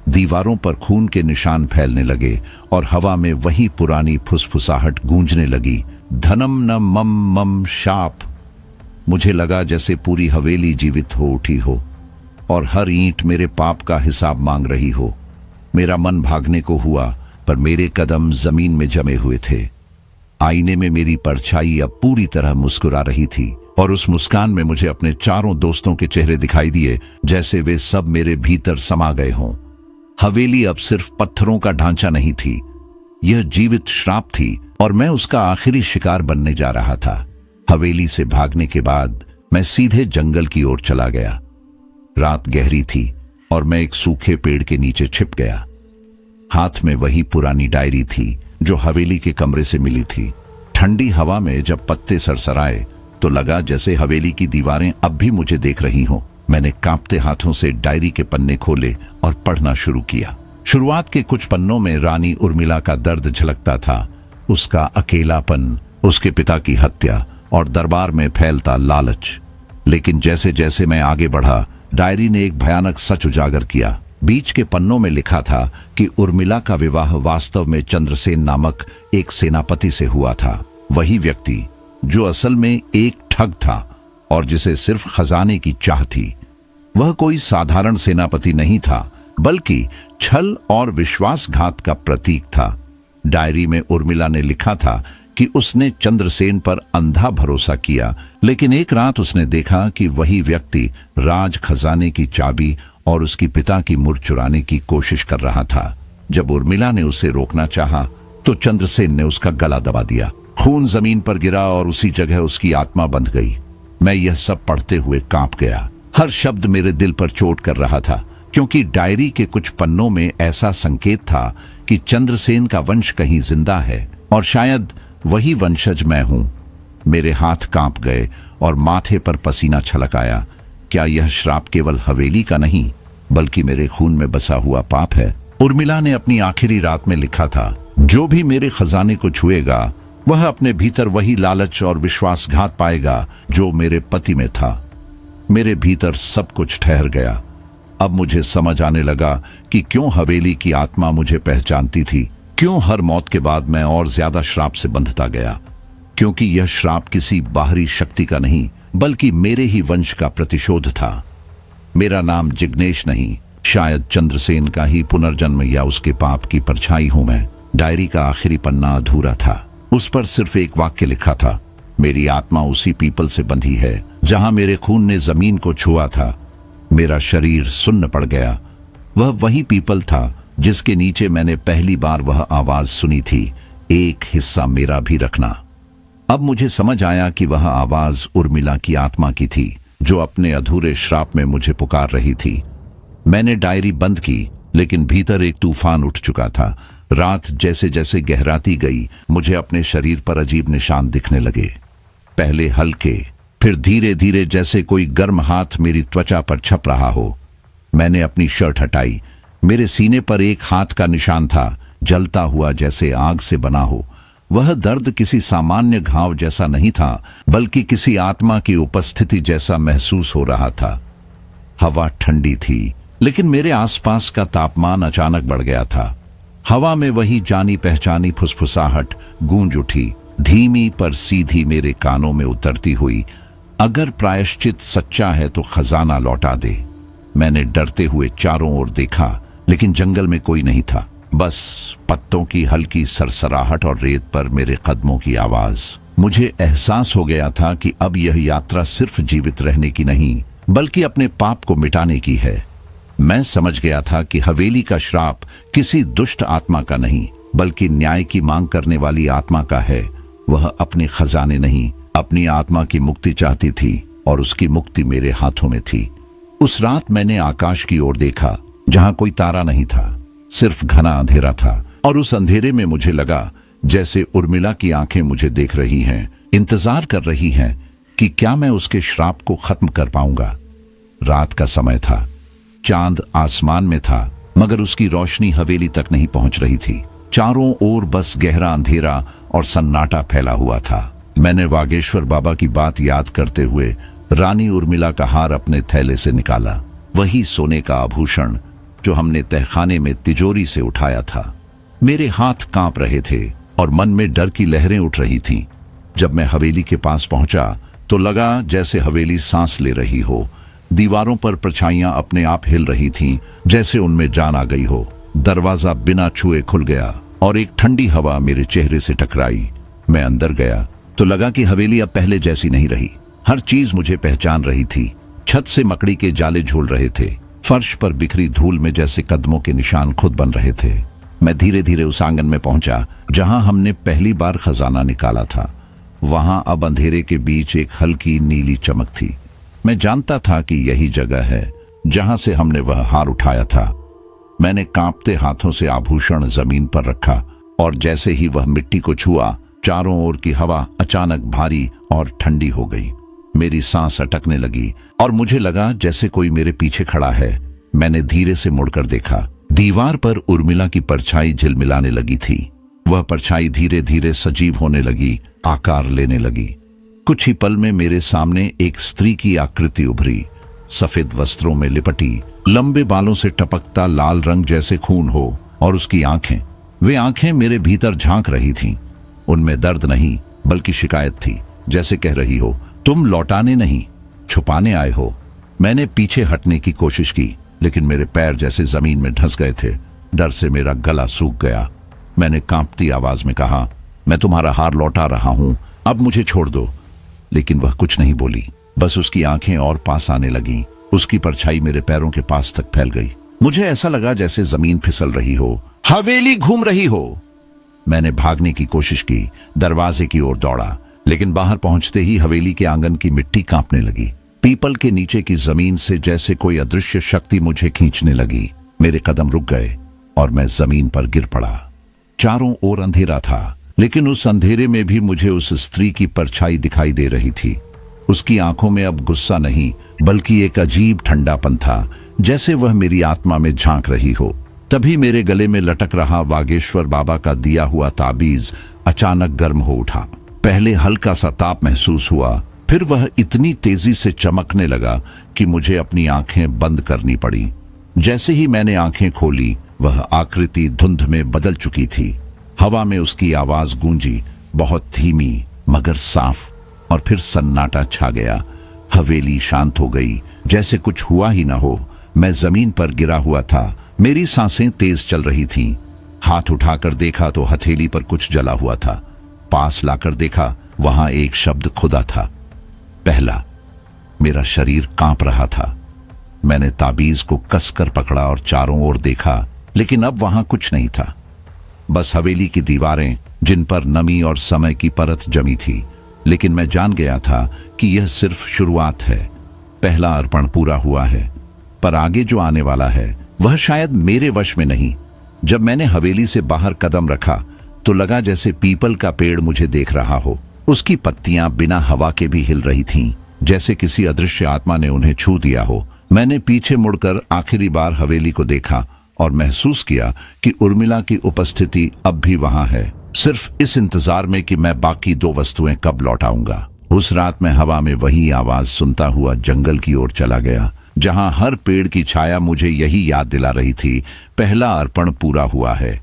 दीवारों पर खून के निशान फैलने लगे और हवा में वही पुरानी फुसफुसाहट गूंजने लगी, धनम न मम मम शाप। मुझे लगा जैसे पूरी हवेली जीवित हो उठी हो और हर ईंट मेरे पाप का हिसाब मांग रही हो। मेरा मन भागने को हुआ, पर मेरे कदम जमीन में जमे हुए थे। आईने में मेरी परछाई अब पूरी तरह मुस्कुरा रही थी और उस मुस्कान में मुझे अपने चारों दोस्तों के चेहरे दिखाई दिए, जैसे वे सब मेरे भीतर समा गए हों। हवेली अब सिर्फ पत्थरों का ढांचा नहीं थी, यह जीवित श्राप थी और मैं उसका आखिरी शिकार बनने जा रहा था। हवेली से भागने के बाद मैं सीधे जंगल की ओर चला गया। रात गहरी थी और मैं एक सूखे पेड़ के नीचे छिप गया। हाथ में वही पुरानी डायरी थी जो हवेली के कमरे से मिली थी। ठंडी हवा में जब पत्ते सरसराए तो लगा जैसे हवेली की दीवारें अब भी मुझे देख रही हों। मैंने कांपते हाथों से डायरी के पन्ने खोले और पढ़ना शुरू किया। शुरुआत के कुछ पन्नों में रानी उर्मिला का दर्द झलकता था, उसका अकेलापन, उसके पिता की हत्या और दरबार में फैलता लालच। लेकिन जैसे जैसे मैं आगे बढ़ा, डायरी ने एक भयानक सच उजागर किया। बीच के पन्नों में लिखा था कि उर्मिला का विवाह वास्तव में चंद्रसेन नामक एक सेनापति से हुआ था। वही व्यक्ति जो असल में एक ठग था और जिसे सिर्फ खजाने की चाह थी। वह कोई साधारण सेनापति नहीं था, बल्कि छल और विश्वासघात का प्रतीक था। डायरी में उर्मिला ने लिखा था कि उसने चंद्रसेन पर अंधा भरोसा किया, लेकिन एक रात उसने देखा कि वही व्यक्ति राज खजाने की चाबी और उसकी पिता की मुहर चुराने की कोशिश कर रहा था। जब उर्मिला ने उसे रोकना चाहा, तो चंद्रसेन ने उसका गला दबा दिया। खून जमीन पर गिरा और उसी जगह उसकी आत्मा बंध गई। मैं यह सब पढ़ते हुए कांप गया। हर शब्द मेरे दिल पर चोट कर रहा था, क्योंकि डायरी के कुछ पन्नों में ऐसा संकेत था कि चंद्रसेन का वंश कहीं जिंदा है और शायद वही वंशज मैं हूं। मेरे हाथ कांप गए और माथे पर पसीना छलक आया। क्या यह श्राप केवल हवेली का नहीं, बल्कि मेरे खून में बसा हुआ पाप है? उर्मिला ने अपनी आखिरी रात में लिखा था, जो भी मेरे खजाने को छुएगा वह अपने भीतर वही लालच और विश्वासघात पाएगा जो मेरे पति में था। मेरे भीतर सब कुछ ठहर गया। अब मुझे समझ आने लगा कि क्यों हवेली की आत्मा मुझे पहचानती थी, क्यों हर मौत के बाद मैं और ज्यादा श्राप से बंधता गया। क्योंकि यह श्राप किसी बाहरी शक्ति का नहीं, बल्कि मेरे ही वंश का प्रतिशोध था। मेरा नाम जिग्नेश नहीं, शायद चंद्रसेन का ही पुनर्जन्म या उसके पाप की परछाई हूं मैं। डायरी का आखिरी पन्ना अधूरा था। उस पर सिर्फ एक वाक्य लिखा था, मेरी आत्मा उसी पीपल से बंधी है जहां मेरे खून ने जमीन को छुआ था। मेरा शरीर सुन्न पड़ गया। वह वही पीपल था जिसके नीचे मैंने पहली बार वह आवाज सुनी थी, एक हिस्सा मेरा भी रखना। अब मुझे समझ आया कि वह आवाज उर्मिला की आत्मा की थी, जो अपने अधूरे श्राप में मुझे पुकार रही थी। मैंने डायरी बंद की, लेकिन भीतर एक तूफान उठ चुका था। रात जैसे जैसे गहराती गई, मुझे अपने शरीर पर अजीब निशान दिखने लगे। पहले हल्के, फिर धीरे धीरे, जैसे कोई गर्म हाथ मेरी त्वचा पर छप रहा हो। मैंने अपनी शर्ट हटाई। मेरे सीने पर एक हाथ का निशान था, जलता हुआ, जैसे आग से बना हो। वह दर्द किसी सामान्य घाव जैसा नहीं था, बल्कि किसी आत्मा की उपस्थिति जैसा महसूस हो रहा था। हवा ठंडी थी, लेकिन मेरे आसपास का तापमान अचानक बढ़ गया था। हवा में वही जानी पहचानी फुसफुसाहट गूंज उठी, धीमी पर सीधी, मेरे कानों में उतरती हुई, अगर प्रायश्चित सच्चा है तो खजाना लौटा दे। मैंने डरते हुए चारों ओर देखा, लेकिन जंगल में कोई नहीं था, बस पत्तों की हल्की सरसराहट और रेत पर मेरे कदमों की आवाज। मुझे एहसास हो गया था कि अब यह यात्रा सिर्फ जीवित रहने की नहीं, बल्कि अपने पाप को मिटाने की है। मैं समझ गया था कि हवेली का श्राप किसी दुष्ट आत्मा का नहीं, बल्कि न्याय की मांग करने वाली आत्मा का है। वह अपने खजाने नहीं, अपनी आत्मा की मुक्ति चाहती थी, और उसकी मुक्ति मेरे हाथों में थी। उस रात मैंने आकाश की ओर देखा, जहां कोई तारा नहीं था, सिर्फ घना अंधेरा था। और उस अंधेरे में मुझे लगा जैसे उर्मिला की आंखें मुझे देख रही हैं, इंतजार कर रही हैं कि क्या मैं उसके श्राप को खत्म कर पाऊंगा। रात का समय था, चांद आसमान में था, मगर उसकी रोशनी हवेली तक नहीं पहुंच रही थी। चारों ओर बस गहरा अंधेरा और सन्नाटा फैला हुआ था। मैंने वागेश्वर बाबा की बात याद करते हुए रानी उर्मिला का हार अपने थैले से निकाला, वही सोने का आभूषण जो हमने तहखाने में तिजोरी से उठाया था। मेरे हाथ कांप रहे थे और मन में डर की लहरें उठ रही थीं। जब मैं हवेली के पास पहुंचा तो लगा जैसे हवेली सांस ले रही हो। दीवारों पर परछाइयां अपने आप हिल रही थीं, जैसे उनमें जान आ गई हो। दरवाजा बिना छुए खुल गया और एक ठंडी हवा मेरे चेहरे से टकराई। मैं अंदर गया तो लगा कि हवेली अब पहले जैसी नहीं रही। हर चीज मुझे पहचान रही थी। छत से मकड़ी के जाले झूल रहे थे, फर्श पर बिखरी धूल में जैसे कदमों के निशान खुद बन रहे थे। मैं धीरे धीरे उस आंगन में पहुंचा जहां हमने पहली बार खजाना निकाला था। वहां अब अंधेरे के बीच एक हल्की नीली चमक थी। मैं जानता था कि यही जगह है जहां से हमने वह हार उठाया था। मैंने कांपते हाथों से आभूषण जमीन पर रखा और जैसे ही वह मिट्टी को छुआ, चारों ओर की हवा अचानक भारी और ठंडी हो गई। मेरी सांस अटकने लगी और मुझे लगा जैसे कोई मेरे पीछे खड़ा है। मैंने धीरे से मुड़कर देखा। दीवार पर उर्मिला की परछाई झिलमिलाने लगी थी। वह परछाई धीरे धीरे सजीव होने लगी, आकार लेने लगी। कुछ ही पल में मेरे सामने एक स्त्री की आकृति उभरी, सफेद वस्त्रों में लिपटी, लंबे बालों से टपकता लाल रंग जैसे खून हो, और उसकी आंखें, वे आंखें मेरे भीतर झांक रही थीं। उनमें दर्द नहीं बल्कि शिकायत थी। जैसे कह रही हो तुम लौटाने नहीं छुपाने आए हो। मैंने पीछे हटने की कोशिश की, लेकिन मेरे पैर जैसे जमीन में धंस गए थे। डर से मेरा गला सूख गया। मैंने कांपती आवाज में कहा, मैं तुम्हारा हार लौटा रहा हूं, अब मुझे छोड़ दो। लेकिन वह कुछ नहीं बोली, बस उसकी आंखें और पास आने लगीं। उसकी परछाई मेरे पैरों के पास तक फैल गई। मुझे ऐसा लगा जैसे जमीन फिसल रही हो, हवेली घूम रही हो। मैंने भागने की कोशिश की, दरवाजे की ओर दौड़ा, लेकिन बाहर पहुंचते ही हवेली के आंगन की मिट्टी कांपने लगी। पीपल के नीचे की जमीन से जैसे कोई अदृश्य शक्ति मुझे खींचने लगी। मेरे कदम रुक गए और मैं जमीन पर गिर पड़ा। चारों ओर अंधेरा था, लेकिन उस अंधेरे में भी मुझे उस स्त्री की परछाई दिखाई दे रही थी। उसकी आंखों में अब गुस्सा नहीं, बल्कि एक अजीब ठंडापन था, जैसे वह मेरी आत्मा में झांक रही हो। तभी मेरे गले में लटक रहा वागेश्वर बाबा का दिया हुआ ताबीज अचानक गर्म हो उठा। पहले हल्का सा ताप महसूस हुआ, फिर वह इतनी तेजी से चमकने लगा कि मुझे अपनी आंखें बंद करनी पड़ी। जैसे ही मैंने आंखें खोली, वह आकृति धुंध में बदल चुकी थी। हवा में उसकी आवाज गूंजी, बहुत धीमी मगर साफ, और फिर सन्नाटा छा गया। हवेली शांत हो गई, जैसे कुछ हुआ ही ना हो। मैं जमीन पर गिरा हुआ था, मेरी सांसें तेज चल रही थीं। हाथ उठाकर देखा तो हथेली पर कुछ जला हुआ था। पास लाकर देखा, वहां एक शब्द खुदा था, पहला। मेरा शरीर कांप रहा था। मैंने ताबीज को कसकर पकड़ा और चारों ओर देखा, लेकिन अब वहां कुछ नहीं था, बस हवेली की दीवारें जिन पर नमी और समय की परत जमी थी। लेकिन मैं जान गया था कि यह सिर्फ शुरुआत है। पहला अर्पण पूरा हुआ है, पर आगे जो आने वाला है वह शायद मेरे वश में नहीं। जब मैंने हवेली से बाहर कदम रखा तो लगा जैसे पीपल का पेड़ मुझे देख रहा हो। उसकी पत्तियां बिना हवा के भी हिल रही थीं, जैसे किसी अदृश्य आत्मा ने उन्हें छू दिया हो। मैंने पीछे मुड़कर आखिरी बार हवेली को देखा और महसूस किया कि उर्मिला की उपस्थिति अब भी वहां है, सिर्फ इस इंतजार में कि मैं बाकी दो वस्तुएं कब लौटाऊंगा। उस रात में हवा में वही आवाज सुनता हुआ जंगल की ओर चला गया, जहां हर पेड़ की छाया मुझे यही याद दिला रही थी, पहला अर्पण पूरा हुआ है,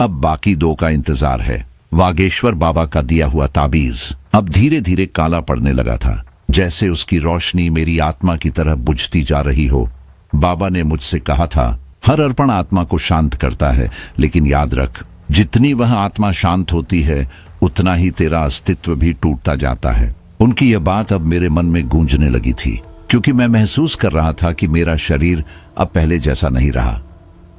अब बाकी दो का इंतजार है। वागेश्वर बाबा का दिया हुआ ताबीज अब धीरे धीरे काला पड़ने लगा था, जैसे उसकी रोशनी मेरी आत्मा की तरह बुझती जा रही हो। बाबा ने मुझसे कहा था, हर अर्पण आत्मा को शांत करता है, लेकिन याद रख, जितनी वह आत्मा शांत होती है उतना ही तेरा अस्तित्व भी टूटता जाता है। उनकी यह बात अब मेरे मन में गूंजने लगी थी, क्योंकि मैं महसूस कर रहा था कि मेरा शरीर अब पहले जैसा नहीं रहा।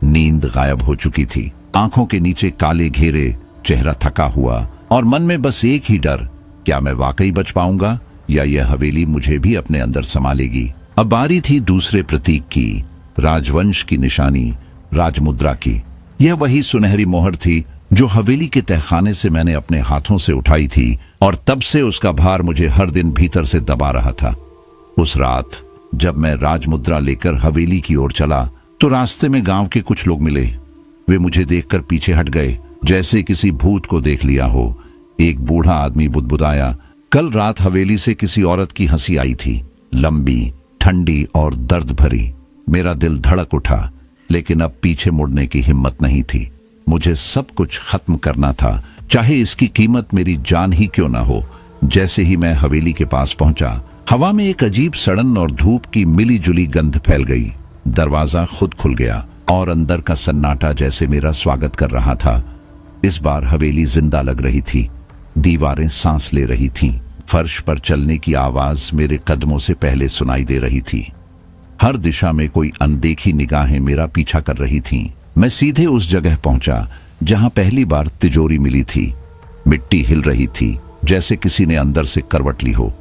नींद गायब हो चुकी थी, आंखों के नीचे काले घेरे, चेहरा थका हुआ, और मन में बस एक ही डर, क्या मैं वाकई बच पाऊंगा या यह हवेली मुझे भी अपने अंदर समा लेगी। अब बारी थी दूसरे प्रतीक की, राजवंश की निशानी, राजमुद्रा की। यह वही सुनहरी मोहर थी जो हवेली के तहखाने से मैंने अपने हाथों से उठाई थी, और तब से उसका भार मुझे हर दिन भीतर से दबा रहा था। उस रात जब मैं राजमुद्रा लेकर हवेली की ओर चला तो रास्ते में गांव के कुछ लोग मिले। वे मुझे देखकर पीछे हट गए, जैसे किसी भूत को देख लिया हो। एक बूढ़ा आदमी बुदबुदाया, कल रात हवेली से किसी औरत की हंसी आई थी, लंबी, ठंडी और दर्द भरी। मेरा दिल धड़क उठा, लेकिन अब पीछे मुड़ने की हिम्मत नहीं थी। मुझे सब कुछ खत्म करना था, चाहे इसकी कीमत मेरी जान ही क्यों ना हो। जैसे ही मैं हवेली के पास पहुंचा, हवा में एक अजीब सड़न और धूप की मिली जुली गंध फैल गई। दरवाजा खुद खुल गया और अंदर का सन्नाटा जैसे मेरा स्वागत कर रहा था। इस बार हवेली जिंदा लग रही थी, दीवारें सांस ले रही थीं, फर्श पर चलने की आवाज मेरे कदमों से पहले सुनाई दे रही थी। हर दिशा में कोई अनदेखी निगाहें मेरा पीछा कर रही थीं। मैं सीधे उस जगह पहुंचा जहां पहली बार तिजोरी मिली थी। मिट्टी हिल रही थी, जैसे किसी ने अंदर से करवट ली हो।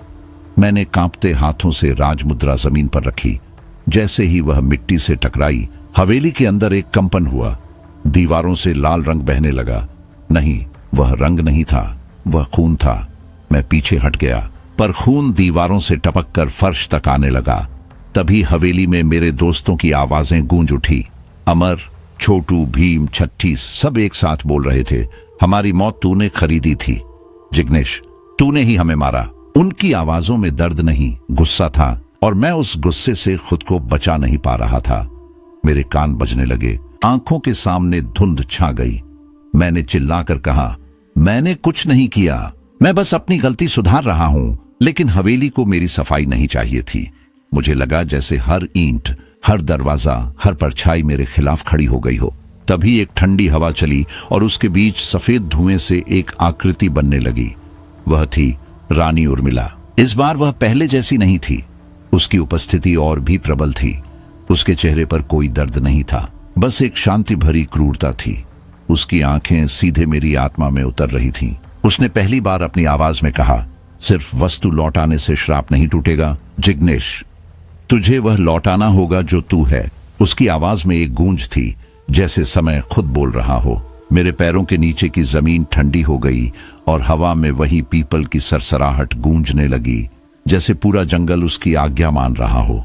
मैंने कांपते हाथों से राजमुद्रा जमीन पर रखी। जैसे ही वह मिट्टी से टकराई, हवेली के अंदर एक कंपन हुआ। दीवारों से लाल रंग बहने लगा। नहीं, वह रंग नहीं था, वह खून था। मैं पीछे हट गया, पर खून दीवारों से टपककर फर्श तक आने लगा। तभी हवेली में मेरे दोस्तों की आवाजें गूंज उठी। अमर, छोटू, भीम, छट्टी सब एक साथ बोल रहे थे, हमारी मौत तूने खरीदी थी जिग्नेश, तूने ही हमें मारा। उनकी आवाजों में दर्द नहीं, गुस्सा था, और मैं उस गुस्से से खुद को बचा नहीं पा रहा था। मेरे कान बजने लगे, आंखों के सामने धुंध छा गई। मैंने चिल्लाकर कहा, मैंने कुछ नहीं किया, मैं बस अपनी गलती सुधार रहा हूं, लेकिन हवेली को मेरी सफाई नहीं चाहिए थी। मुझे लगा जैसे हर ईंट, हर दरवाजा, हर परछाई मेरे खिलाफ खड़ी हो गई हो। तभी एक ठंडी हवा चली और उसके बीच सफेद धुएं से एक आकृति बनने लगी। वह थी रानी उर्मिला। इस बार वह पहले जैसी नहीं थी। उसकी उपस्थिति और भी प्रबल थी। उसके चेहरे पर कोई दर्द नहीं था, बस एक शांति भरी क्रूरता थी। उसकी आंखें सीधे मेरी आत्मा में उतर रही थीं। उसने पहली बार अपनी आवाज में कहा, सिर्फ वस्तु लौटाने से श्राप नहीं टूटेगा जिग्नेश, तुझे वह लौटाना होगा जो तू है। उसकी आवाज में एक गूंज थी, जैसे समय खुद बोल रहा हो। मेरे पैरों के नीचे की जमीन ठंडी हो गई और हवा में वही पीपल की सरसराहट गूंजने लगी, जैसे पूरा जंगल उसकी आज्ञा मान रहा हो।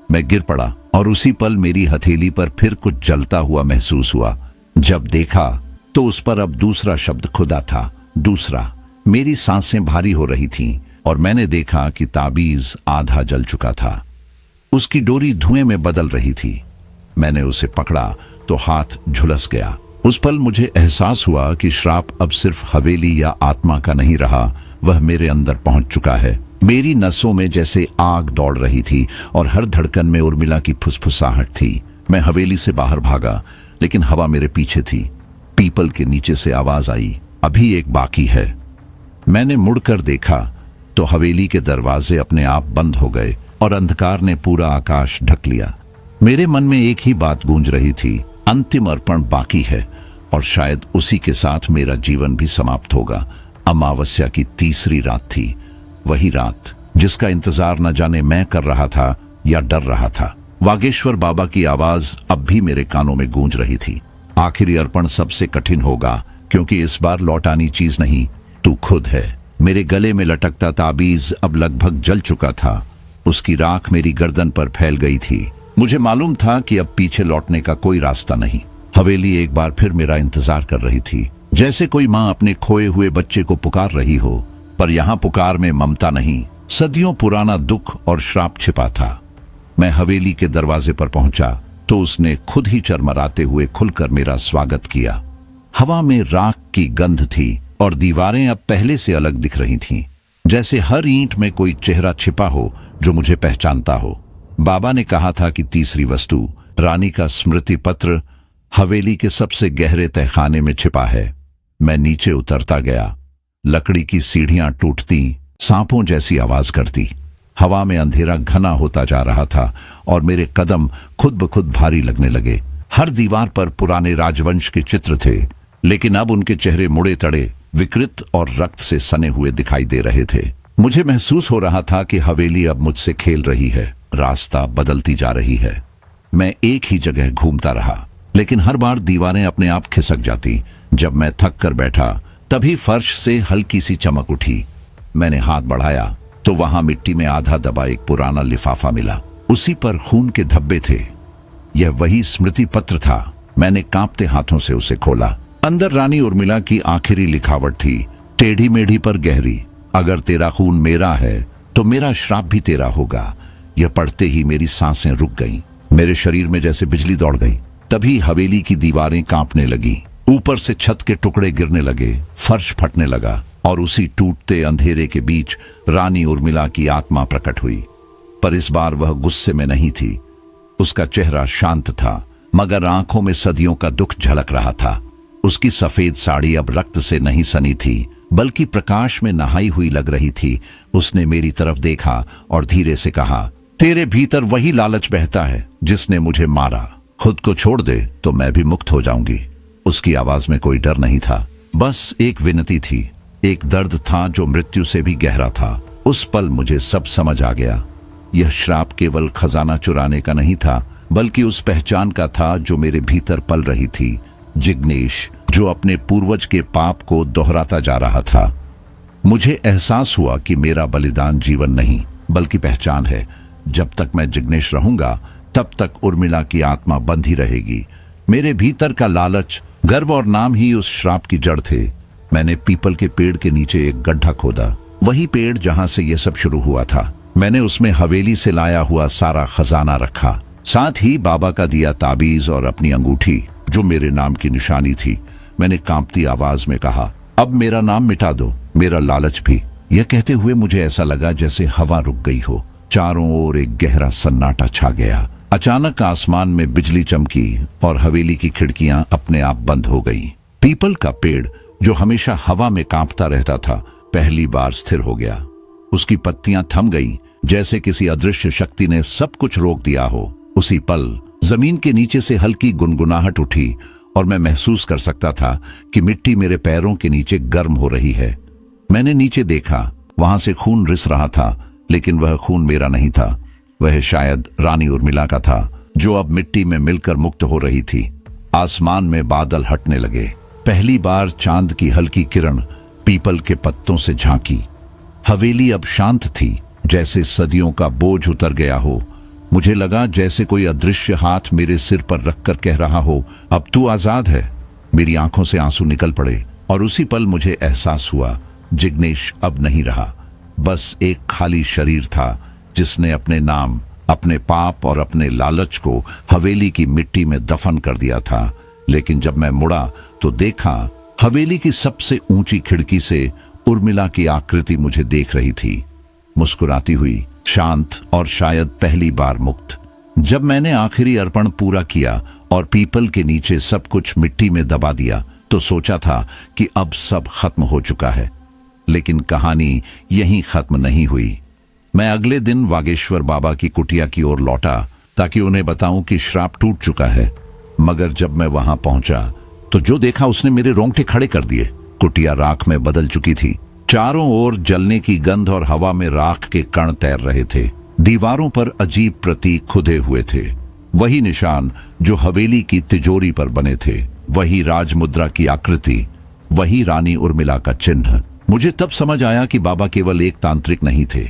मैं गिर पड़ा और उसी पल मेरी हथेली पर फिर कुछ जलता हुआ महसूस हुआ। जब देखा तो उस पर अब दूसरा शब्द खुदा था, दूसरा। मेरी सांसें भारी हो रही थीं और मैंने देखा कि ताबीज आधा जल चुका था। उसकी डोरी धुएं में बदल रही थी। मैंने उसे पकड़ा तो हाथ झुलस गया। उस पल मुझे एहसास हुआ कि श्राप अब सिर्फ हवेली या आत्मा का नहीं रहा, वह मेरे अंदर पहुंच चुका है। मेरी नसों में जैसे आग दौड़ रही थी और हर धड़कन में उर्मिला की फुसफुसाहट थी। मैं हवेली से बाहर भागा, लेकिन हवा मेरे पीछे थी। पीपल के नीचे से आवाज आई, अभी एक बाकी है। मैंने मुड़कर देखा तो हवेली के दरवाजे अपने आप बंद हो गए और अंधकार ने पूरा आकाश ढक लिया। मेरे मन में एक ही बात गूंज रही थी, अंतिम अर्पण बाकी है और शायद उसी के साथ मेरा जीवन भी समाप्त होगा। अमावस्या की तीसरी रात थी, वही रात जिसका इंतजार न जाने मैं कर रहा था या डर रहा था। वागेश्वर बाबा की आवाज अब भी मेरे कानों में गूंज रही थी, आखिरी अर्पण सबसे कठिन होगा, क्योंकि इस बार लौटानी चीज नहीं, तू खुद है। मेरे गले में लटकता ताबीज अब लगभग जल चुका था। उसकी राख मेरी गर्दन पर फैल गई थी। मुझे मालूम था कि अब पीछे लौटने का कोई रास्ता नहीं। हवेली एक बार फिर मेरा इंतजार कर रही थी, जैसे कोई माँ अपने खोए हुए बच्चे को पुकार रही हो। पर यहाँ पुकार में ममता नहीं, सदियों पुराना दुख और श्राप छिपा था। मैं हवेली के दरवाजे पर पहुंचा तो उसने खुद ही चरमराते हुए खुलकर मेरा स्वागत किया। हवा में राख की गंध थी और दीवारें अब पहले से अलग दिख रही थीं, जैसे हर ईंट में कोई चेहरा छिपा हो जो मुझे पहचानता हो। बाबा ने कहा था कि तीसरी वस्तु, रानी का स्मृति पत्र, हवेली के सबसे गहरे तहखाने में छिपा है। मैं नीचे उतरता गया। लकड़ी की सीढ़ियां टूटती, सांपों जैसी आवाज करती। हवा में अंधेरा घना होता जा रहा था और मेरे कदम खुद ब खुद भारी लगने लगे। हर दीवार पर पुराने राजवंश के चित्र थे, लेकिन अब उनके चेहरे मुड़े तड़े, विकृत और रक्त से सने हुए दिखाई दे रहे थे। मुझे महसूस हो रहा था कि हवेली अब मुझसे खेल रही है, रास्ता बदलती जा रही है। मैं एक ही जगह घूमता रहा, लेकिन हर बार दीवारें अपने आप खिसक जाती। जब मैं थक कर बैठा तभी फर्श से हल्की सी चमक उठी। मैंने हाथ बढ़ाया तो वहां मिट्टी में आधा दबा एक पुराना लिफाफा मिला। उसी पर खून के धब्बे थे। यह वही स्मृति पत्र था। मैंने कांपते हाथों से उसे खोला। अंदर रानी उर्मिला की आखिरी लिखावट थी, टेढ़ी मेढ़ी पर गहरी, अगर तेरा खून मेरा है तो मेरा श्राप भी तेरा होगा। यह पढ़ते ही मेरी सांसें रुक गईं। मेरे शरीर में जैसे बिजली दौड़ गई। तभी हवेली की दीवारें कांपने लगी, ऊपर से छत के टुकड़े गिरने लगे, फर्श फटने लगा और उसी टूटते अंधेरे के बीच रानी उर्मिला की आत्मा प्रकट हुई। पर इस बार वह गुस्से में नहीं थी। उसका चेहरा शांत था, मगर आंखों में सदियों का दुख झलक रहा था। उसकी सफेद साड़ी अब रक्त से नहीं सनी थी, बल्कि प्रकाश में नहाई हुई लग रही थी। उसने मेरी तरफ देखा और धीरे से कहा, तेरे भीतर वही लालच बहता है जिसने मुझे मारा। खुद को छोड़ दे तो मैं भी मुक्त हो जाऊंगी। उसकी आवाज में कोई डर नहीं था, बस एक विनती थी, एक दर्द था जो मृत्यु से भी गहरा था। उस पल मुझे सब समझ आ गया। यह श्राप केवल खजाना चुराने का नहीं था, बल्कि उस पहचान का था जो मेरे भीतर पल रही थी, जिग्नेश, जो अपने पूर्वज के पाप को दोहराता जा रहा था। मुझे एहसास हुआ कि मेरा बलिदान जीवन नहीं बल्कि पहचान है। जब तक मैं जिग्नेश रहूंगा तब तक उर्मिला की आत्मा बंद ही रहेगी। मेरे भीतर का लालच, गर्व और नाम ही उस श्राप की जड़ थे। मैंने पीपल के पेड़ के नीचे एक गड्ढा खोदा, वही पेड़ जहां से यह सब शुरू हुआ था। मैंने उसमें हवेली से लाया हुआ सारा खजाना रखा, साथ ही बाबा का दिया ताबीज और अपनी अंगूठी जो मेरे नाम की निशानी थी। मैंने कांपती आवाज में कहा, अब मेरा नाम मिटा दो, मेरा लालच भी। यह कहते हुए मुझे ऐसा लगा जैसे हवा रुक गई हो। चारों ओर एक गहरा सन्नाटा छा गया। अचानक आसमान में बिजली चमकी और हवेली की खिड़कियां अपने आप बंद हो गईं। पीपल का पेड़ जो हमेशा हवा में कांपता रहता था, पहली बार स्थिर हो गया। उसकी पत्तियां थम गई, जैसे किसी अदृश्य शक्ति ने सब कुछ रोक दिया हो। उसी पल जमीन के नीचे से हल्की गुनगुनाहट उठी और मैं महसूस कर सकता था कि मिट्टी मेरे पैरों के नीचे गर्म हो रही है। मैंने नीचे देखा, वहां से खून रिस रहा था, लेकिन वह खून मेरा नहीं था। वह शायद रानी उर्मिला का था, जो अब मिट्टी में मिलकर मुक्त हो रही थी। आसमान में बादल हटने लगे। पहली बार चांद की हल्की किरण पीपल के पत्तों से झांकी। हवेली अब शांत थी, जैसे सदियों का बोझ उतर गया हो। मुझे लगा जैसे कोई अदृश्य हाथ मेरे सिर पर रखकर कह रहा हो, अब तू आजाद है। मेरी आंखों से आंसू निकल पड़े और उसी पल मुझे एहसास हुआ, जिग्नेश अब नहीं रहा। बस एक खाली शरीर था जिसने अपने नाम, अपने पाप और अपने लालच को हवेली की मिट्टी में दफन कर दिया था। लेकिन जब मैं मुड़ा तो देखा, हवेली की सबसे ऊंची खिड़की से उर्मिला की आकृति मुझे देख रही थी, मुस्कुराती हुई, शांत और शायद पहली बार मुक्त। जब मैंने आखिरी अर्पण पूरा किया और पीपल के नीचे सब कुछ मिट्टी में दबा दिया, तो सोचा था कि अब सब खत्म हो चुका है। लेकिन कहानी यहीं खत्म नहीं हुई। मैं अगले दिन वागेश्वर बाबा की कुटिया की ओर लौटा ताकि उन्हें बताऊं कि श्राप टूट चुका है। मगर जब मैं वहां पहुंचा तो जो देखा उसने मेरे रोंगटे खड़े कर दिए। कुटिया राख में बदल चुकी थी। चारों ओर जलने की गंध और हवा में राख के कण तैर रहे थे। दीवारों पर अजीब प्रतीक खुदे हुए थे, वही निशान जो हवेली की तिजोरी पर बने थे, वही राजमुद्रा की आकृति, वही रानी उर्मिला का चिन्ह। मुझे तब समझ आया कि बाबा केवल एक तांत्रिक नहीं थे,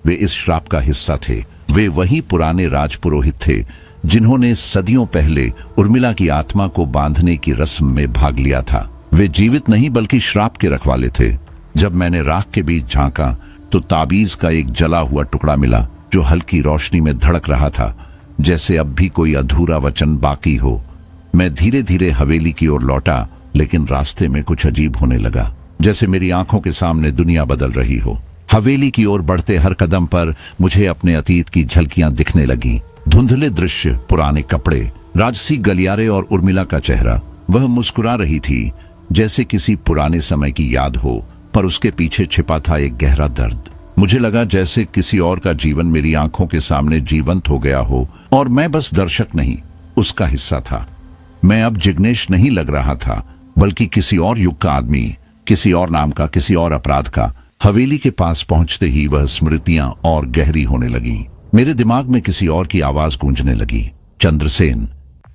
वे इस श्राप का हिस्सा थे। वे वही पुराने राजपुरोहित थे जिन्होंने सदियों पहले उर्मिला की आत्मा को बांधने की रस्म में भाग लिया था। वे जीवित नहीं बल्कि श्राप के रखवाले थे। जब मैंने राख के बीच झांका तो ताबीज का एक जला हुआ टुकड़ा मिला जो हल्की रोशनी में धड़क रहा था, जैसे अब भी कोई अधूरा वचन बाकी हो। मैं धीरे धीरे हवेली की ओर लौटा, लेकिन रास्ते में कुछ अजीब होने लगा, जैसे मेरी आंखों के सामने दुनिया बदल रही हो। हवेली की ओर बढ़ते हर कदम पर मुझे अपने अतीत की झलकियां दिखने लगीं। धुंधले दृश्य, पुराने कपड़े, राजसी गलियारे और उर्मिला का चेहरा। वह मुस्कुरा रही थी जैसे किसी पुराने समय की याद हो, पर उसके पीछे छिपा था एक गहरा दर्द। मुझे लगा जैसे किसी और का जीवन मेरी आंखों के सामने जीवंत हो गया हो और मैं बस दर्शक नहीं, उसका हिस्सा था। मैं अब जिग्नेश नहीं लग रहा था, बल्कि किसी और युग का आदमी, किसी और नाम का, किसी और अपराध का। हवेली के पास पहुंचते ही वह स्मृतियां और गहरी होने लगीं। मेरे दिमाग में किसी और की आवाज गूंजने लगी, चंद्रसेन।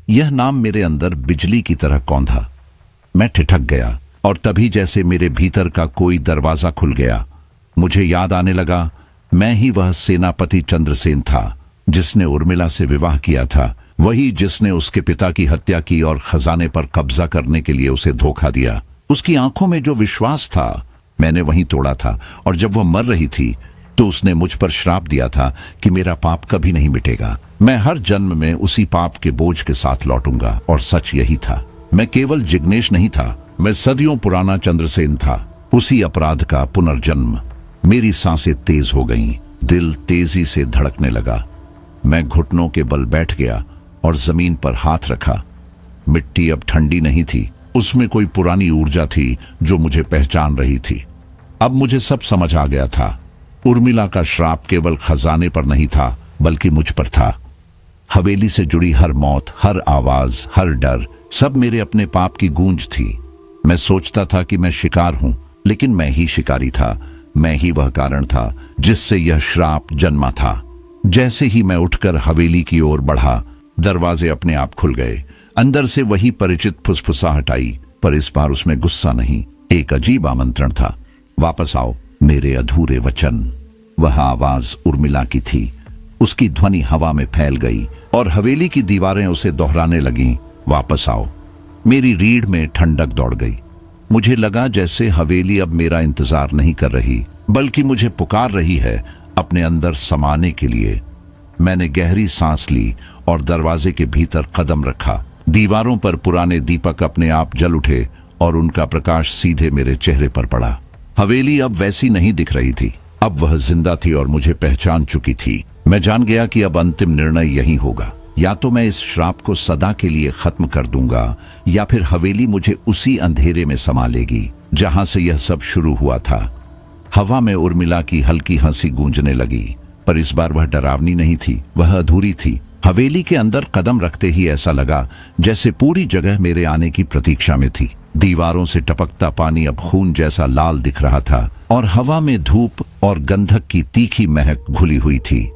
यह नाम मेरे अंदर बिजली की तरह कौंधा। मैं ठिठक गया और तभी जैसे मेरे भीतर का कोई दरवाजा खुल गया। मुझे याद आने लगा, मैं ही वह सेनापति चंद्रसेन था जिसने उर्मिला से विवाह किया था, वही जिसने उसके पिता की हत्या की और खजाने पर कब्जा करने के लिए उसे धोखा दिया। उसकी आंखों में जो विश्वास था, मैंने वहीं तोड़ा था। और जब वह मर रही थी तो उसने मुझ पर श्राप दिया था कि मेरा पाप कभी नहीं मिटेगा। मैं हर जन्म में उसी पाप के बोझ के साथ लौटूंगा। और सच यही था, मैं केवल जिग्नेश नहीं था, मैं सदियों पुराना चंद्रसेन था, उसी अपराध का पुनर्जन्म। मेरी सांसें तेज हो गईं, दिल तेजी से धड़कने लगा। मैं घुटनों के बल बैठ गया और जमीन पर हाथ रखा। मिट्टी अब ठंडी नहीं थी, उसमें कोई पुरानी ऊर्जा थी जो मुझे पहचान रही थी। अब मुझे सब समझ आ गया था। उर्मिला का श्राप केवल खजाने पर नहीं था, बल्कि मुझ पर था। हवेली से जुड़ी हर मौत, हर आवाज, हर डर, सब मेरे अपने पाप की गूंज थी। मैं सोचता था कि मैं शिकार हूं, लेकिन मैं ही शिकारी था। मैं ही वह कारण था जिससे यह श्राप जन्मा था। जैसे ही मैं उठकर हवेली की ओर बढ़ा, दरवाजे अपने आप खुल गए। अंदर से वही परिचित फुसफुसाहट आई, पर इस बार उसमें गुस्सा नहीं, एक अजीब आमंत्रण था। वापस आओ, मेरे अधूरे वचन। वह आवाज उर्मिला की थी। उसकी ध्वनि हवा में फैल गई और हवेली की दीवारें उसे दोहराने लगीं, वापस आओ। मेरी रीढ़ में ठंडक दौड़ गई। मुझे लगा जैसे हवेली अब मेरा इंतजार नहीं कर रही, बल्कि मुझे पुकार रही है अपने अंदर समाने के लिए। मैंने गहरी सांस ली और दरवाजे के भीतर कदम रखा। दीवारों पर पुराने दीपक अपने आप जल उठे और उनका प्रकाश सीधे मेरे चेहरे पर पड़ा। हवेली अब वैसी नहीं दिख रही थी। अब वह जिंदा थी और मुझे पहचान चुकी थी। मैं जान गया कि अब अंतिम निर्णय यही होगा। या तो मैं इस श्राप को सदा के लिए खत्म कर दूंगा, या फिर हवेली मुझे उसी अंधेरे में समा लेगी जहां से यह सब शुरू हुआ था। हवा में उर्मिला की हल्की हंसी गूंजने लगी, पर इस बार वह डरावनी नहीं थी, वह अधूरी थी। हवेली के अंदर कदम रखते ही ऐसा लगा जैसे पूरी जगह मेरे आने की प्रतीक्षा में थी। दीवारों से टपकता पानी अब खून जैसा लाल दिख रहा था और हवा में धूप और गंधक की तीखी महक घुली हुई थी।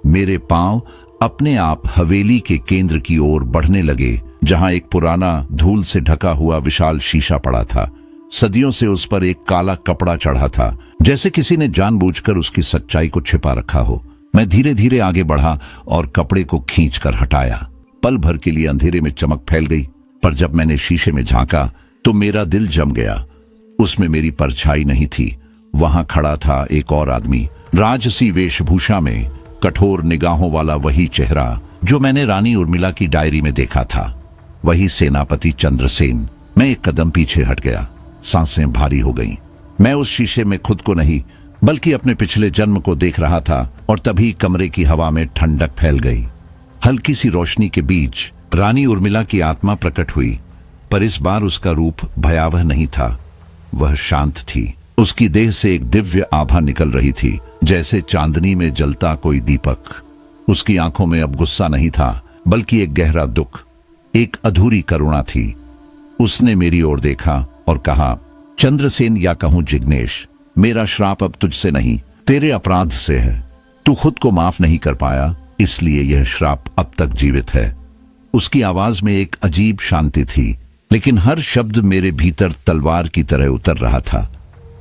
मेरे पांव अपने आप हवेली के केंद्र की ओर बढ़ने लगे, जहां एक पुराना धूल से ढका हुआ विशाल शीशा पड़ा था। सदियों से उस पर एक काला कपड़ा चढ़ा था, जैसे किसी ने जानबूझकर उसकी सच्चाई को छिपा रखा हो। मैं धीरे धीरे आगे बढ़ा और कपड़े को खींचकर हटाया। पल भर के लिए अंधेरे में चमक फैल गई, पर जब मैंने शीशे में झांका तो मेरा दिल जम गया। उसमें मेरी परछाई नहीं थी। वहां खड़ा था एक और आदमी, राजसी वेशभूषा में, कठोर निगाहों वाला वही चेहरा जो मैंने रानी उर्मिला की डायरी में देखा था, वही सेनापति चंद्रसेन। मैं एक कदम पीछे हट गया, सांसें भारी हो गईं। मैं उस शीशे में खुद को नहीं बल्कि अपने पिछले जन्म को देख रहा था, और तभी कमरे की हवा में ठंडक फैल गई। हल्की सी रोशनी के बीच रानी उर्मिला की आत्मा प्रकट हुई, पर इस बार उसका रूप भयावह नहीं था, वह शांत थी। उसकी देह से एक दिव्य आभा निकल रही थी, जैसे चांदनी में जलता कोई दीपक। उसकी आंखों में अब गुस्सा नहीं था, बल्कि एक गहरा दुख, एक अधूरी करुणा थी। उसने मेरी ओर देखा और कहा, चंद्रसेन या कहूं जिग्नेश, मेरा श्राप अब तुझसे नहीं, तेरे अपराध से है। तू खुद को माफ नहीं कर पाया, इसलिए यह श्राप अब तक जीवित है। उसकी आवाज में एक अजीब शांति थी, लेकिन हर शब्द मेरे भीतर तलवार की तरह उतर रहा था।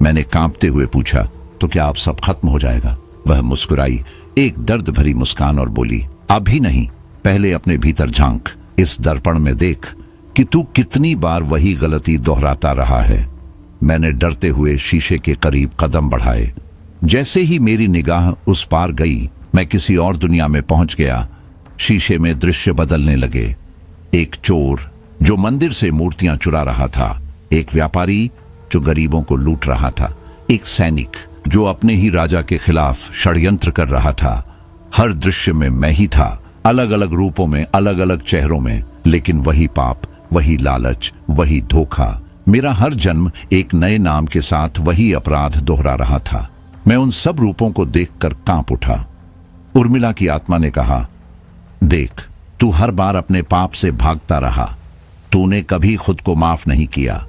मैंने कांपते हुए पूछा, तो क्या अब सब खत्म हो जाएगा? वह मुस्कुराई, एक दर्द भरी मुस्कान, और बोली, अभी नहीं, पहले अपने भीतर झांक, इस दर्पण में देख कि तू कितनी बार वही गलती दोहराता रहा है। मैंने डरते हुए शीशे के करीब कदम बढ़ाए। जैसे ही मेरी निगाह उस पार गई, मैं किसी और दुनिया में पहुंच गया। शीशे में दृश्य बदलने लगे। एक चोर जो मंदिर से मूर्तियां चुरा रहा था, एक व्यापारी जो गरीबों को लूट रहा था, एक सैनिक जो अपने ही राजा के खिलाफ षड्यंत्र कर रहा था। हर दृश्य में मैं ही था, अलग अलग रूपों में, अलग अलग चेहरों में, लेकिन वही पाप, वही लालच, वही धोखा। मेरा हर जन्म एक नए नाम के साथ वही अपराध दोहरा रहा था। मैं उन सब रूपों को देखकर कांप उठा। उर्मिला की आत्मा ने कहा, देख, तू हर बार अपने पाप से भागता रहा, तूने कभी खुद को माफ नहीं किया।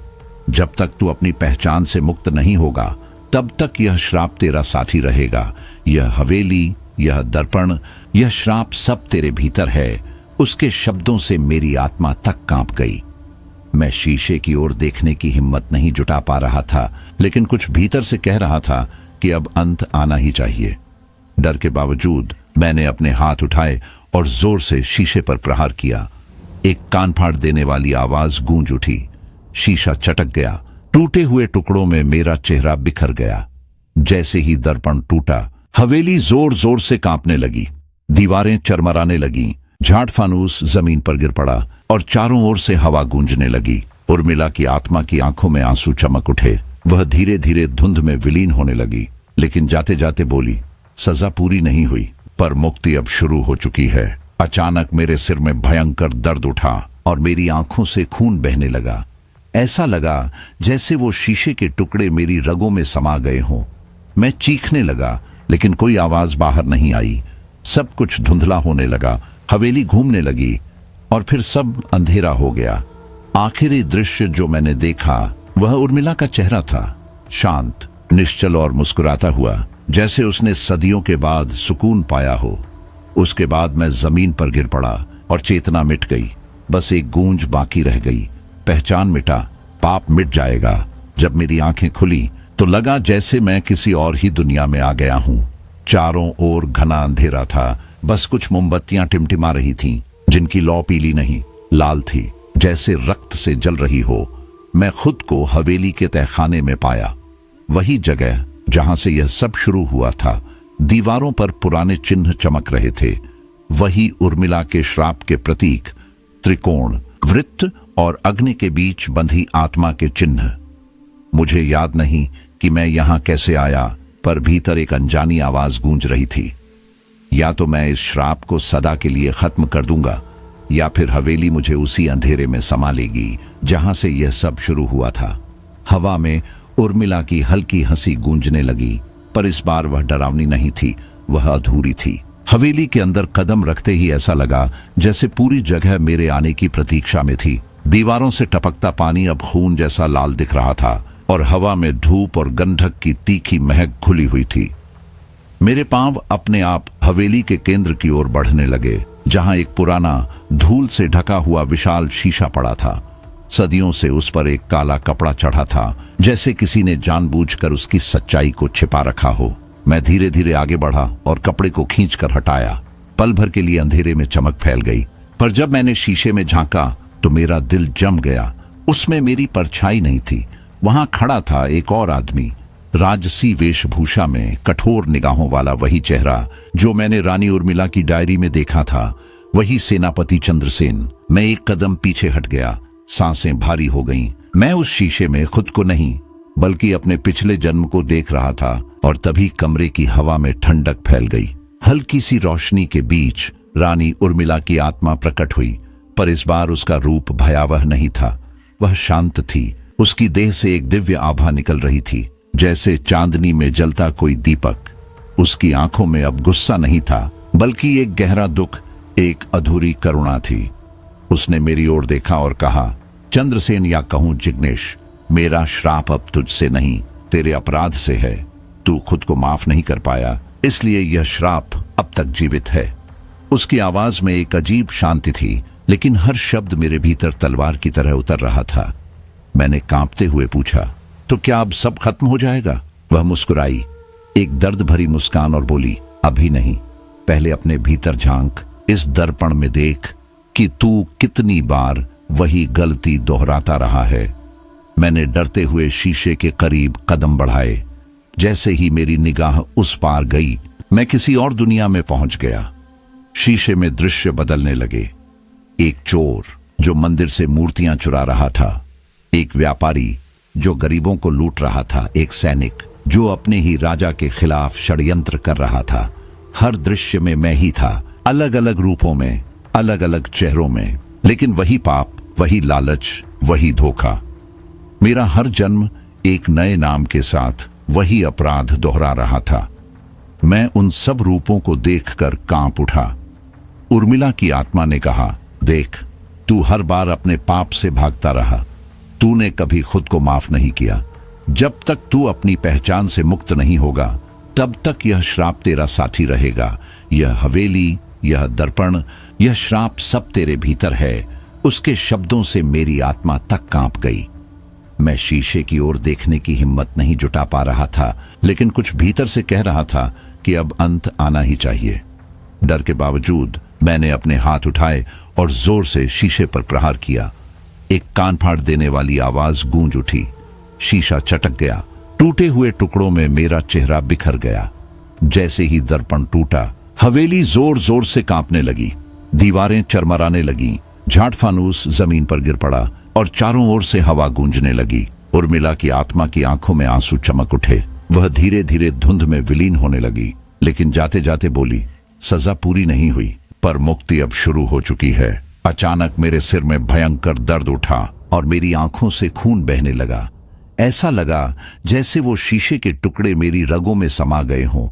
जब तक तू अपनी पहचान से मुक्त नहीं होगा, तब तक यह श्राप तेरा साथी रहेगा। यह हवेली, यह दर्पण, यह श्राप सब तेरे भीतर है। उसके शब्दों से मेरी आत्मा तक कांप गई। मैं शीशे की ओर देखने की हिम्मत नहीं जुटा पा रहा था, लेकिन कुछ भीतर से कह रहा था कि अब अंत आना ही चाहिए। डर के बावजूद मैंने अपने हाथ उठाए और जोर से शीशे पर प्रहार किया। एक कान फाड़ देने वाली आवाज गूंज उठी। शीशा चटक गया। टूटे हुए टुकड़ों में मेरा चेहरा बिखर गया। जैसे ही दर्पण टूटा, हवेली जोर जोर से कांपने लगी, दीवारें चरमराने लगीं, झाड़ फानूस जमीन पर गिर पड़ा और चारों ओर से हवा गूंजने लगी। उर्मिला की आत्मा की आंखों में आंसू चमक उठे। वह धीरे धीरे धुंध में विलीन होने लगी, लेकिन जाते जाते बोली, सजा पूरी नहीं हुई, पर मुक्ति अब शुरू हो चुकी है। अचानक मेरे सिर में भयंकर दर्द उठा और मेरी आंखों से खून बहने लगा। ऐसा लगा जैसे वो शीशे के टुकड़े मेरी रगों में समा गए हों। मैं चीखने लगा, लेकिन कोई आवाज बाहर नहीं आई। सब कुछ धुंधला होने लगा, हवेली घूमने लगी और फिर सब अंधेरा हो गया। आखिरी दृश्य जो मैंने देखा वह उर्मिला का चेहरा था, शांत, निश्चल और मुस्कुराता हुआ, जैसे उसने सदियों के बाद सुकून पाया हो। उसके बाद मैं जमीन पर गिर पड़ा और चेतना मिट गई। बस एक गूंज बाकी रह गई, पहचान मिटा, पाप मिट जाएगा। जब मेरी आंखें खुली तो लगा जैसे मैं किसी और ही दुनिया में आ गया हूं। चारों ओर घना अंधेरा था, बस कुछ मोमबत्तियां टिमटिमा रही थीं, जिनकी लौ पीली नहीं, लाल थी, जैसे रक्त से जल रही हो। मैं खुद को हवेली के तहखाने में पाया, वही जगह जहां से यह सब शुरू हुआ था। दीवारों पर पुराने चिन्ह चमक रहे थे, वही उर्मिला के श्राप के प्रतीक, त्रिकोण, वृत्त और अग्नि के बीच बंधी आत्मा के चिन्ह। मुझे याद नहीं कि मैं यहां कैसे आया, पर भीतर एक अनजानी आवाज गूंज रही थी। या तो मैं इस श्राप को सदा के लिए खत्म कर दूंगा, या फिर हवेली मुझे उसी अंधेरे में समा लेगी जहां से यह सब शुरू हुआ था। हवा में उर्मिला की हल्की हंसी गूंजने लगी, पर इस बार वह डरावनी नहीं थी, वह अधूरी थी। हवेली के अंदर कदम रखते ही ऐसा लगा जैसे पूरी जगह मेरे आने की प्रतीक्षा में थी। दीवारों से टपकता पानी अब खून जैसा लाल दिख रहा था और हवा में धूप और गंधक की तीखी महक घुली हुई थी। मेरे पांव अपने आप हवेली के केंद्र की ओर बढ़ने लगे, जहां एक पुराना धूल से ढका हुआ विशाल शीशा पड़ा था। सदियों से उस पर एक काला कपड़ा चढ़ा था, जैसे किसी ने जानबूझकर उसकी सच्चाई को छिपा रखा हो। मैं धीरे धीरे आगे बढ़ा और कपड़े को खींचकर हटाया। पल भर के लिए अंधेरे में चमक फैल गई, पर जब मैंने शीशे में झांका तो मेरा दिल जम गया। उसमें मेरी परछाई नहीं थी, वहां खड़ा था एक और आदमी, राजसी वेशभूषा में, कठोर निगाहों वाला वही चेहरा जो मैंने रानी उर्मिला की डायरी में देखा था, वही सेनापति चंद्रसेन। मैं एक कदम पीछे हट गया, सांसें भारी हो गईं। मैं उस शीशे में खुद को नहीं बल्कि अपने पिछले जन्म को देख रहा था, और तभी कमरे की हवा में ठंडक फैल गई। हल्की सी रोशनी के बीच रानी उर्मिला की आत्मा प्रकट हुई, पर इस बार उसका रूप भयावह नहीं था, वह शांत थी। उसकी देह से एक दिव्य आभा निकल रही थी, जैसे चांदनी में जलता कोई दीपक। उसकी आंखों में अब गुस्सा नहीं था, बल्कि एक गहरा दुख, एक अधूरी करुणा थी। उसने मेरी ओर देखा और कहा, चंद्रसेन या कहूं जिग्नेश, मेरा श्राप अब तुझसे नहीं, तेरे अपराध से है। तू खुद को माफ नहीं कर पाया, इसलिए यह श्राप अब तक जीवित है। उसकी आवाज में एक अजीब शांति थी, लेकिन हर शब्द मेरे भीतर तलवार की तरह उतर रहा था। मैंने कांपते हुए पूछा, तो क्या अब सब खत्म हो जाएगा? वह मुस्कुराई, एक दर्द भरी मुस्कान, और बोली, अभी नहीं, पहले अपने भीतर झांक, इस दर्पण में देख कि तू कितनी बार वही गलती दोहराता रहा है। मैंने डरते हुए शीशे के करीब कदम बढ़ाए। जैसे ही मेरी निगाह उस पार गई, मैं किसी और दुनिया में पहुंच गया। शीशे में दृश्य बदलने लगे। एक चोर जो मंदिर से मूर्तियां चुरा रहा था, एक व्यापारी जो गरीबों को लूट रहा था, एक सैनिक जो अपने ही राजा के खिलाफ षड्यंत्र कर रहा था। हर दृश्य में मैं ही था, अलग अलग रूपों में, अलग अलग चेहरों में, लेकिन वही पाप, वही लालच, वही धोखा। मेरा हर जन्म एक नए नाम के साथ वही अपराध दोहरा रहा था। मैं उन सब रूपों को देखकर कांप उठा। उर्मिला की आत्मा ने कहा, देख, तू हर बार अपने पाप से भागता रहा, तूने कभी खुद को माफ नहीं किया। जब तक तू अपनी पहचान से मुक्त नहीं होगा, तब तक यह श्राप तेरा साथी रहेगा। यह हवेली, यह दर्पण, यह श्राप सब तेरे भीतर है। उसके शब्दों से मेरी आत्मा तक कांप गई। मैं शीशे की ओर देखने की हिम्मत नहीं जुटा पा रहा था, लेकिन कुछ भीतर से कह रहा था कि अब अंत आना ही चाहिए। डर के बावजूद मैंने अपने हाथ उठाए और जोर से शीशे पर प्रहार किया। एक कान फाड़ देने वाली आवाज गूंज उठी। शीशा चटक गया, टूटे हुए टुकड़ों में मेरा चेहरा बिखर गया। जैसे ही दर्पण टूटा, हवेली जोर जोर से कांपने लगी, दीवारें चरमराने लगीं, झाट फानूस जमीन पर गिर पड़ा और चारों ओर से हवा गूंजने लगी। उर्मिला की आत्मा की आंखों में आंसू चमक उठे। वह धीरे धीरे धुंध में विलीन होने लगी, लेकिन जाते जाते बोली, सजा पूरी नहीं हुई, पर मुक्ति अब शुरू हो चुकी है। अचानक मेरे सिर में भयंकर दर्द उठा और मेरी आंखों से खून बहने लगा। ऐसा लगा जैसे वो शीशे के टुकड़े मेरी रगों में समा गए हों।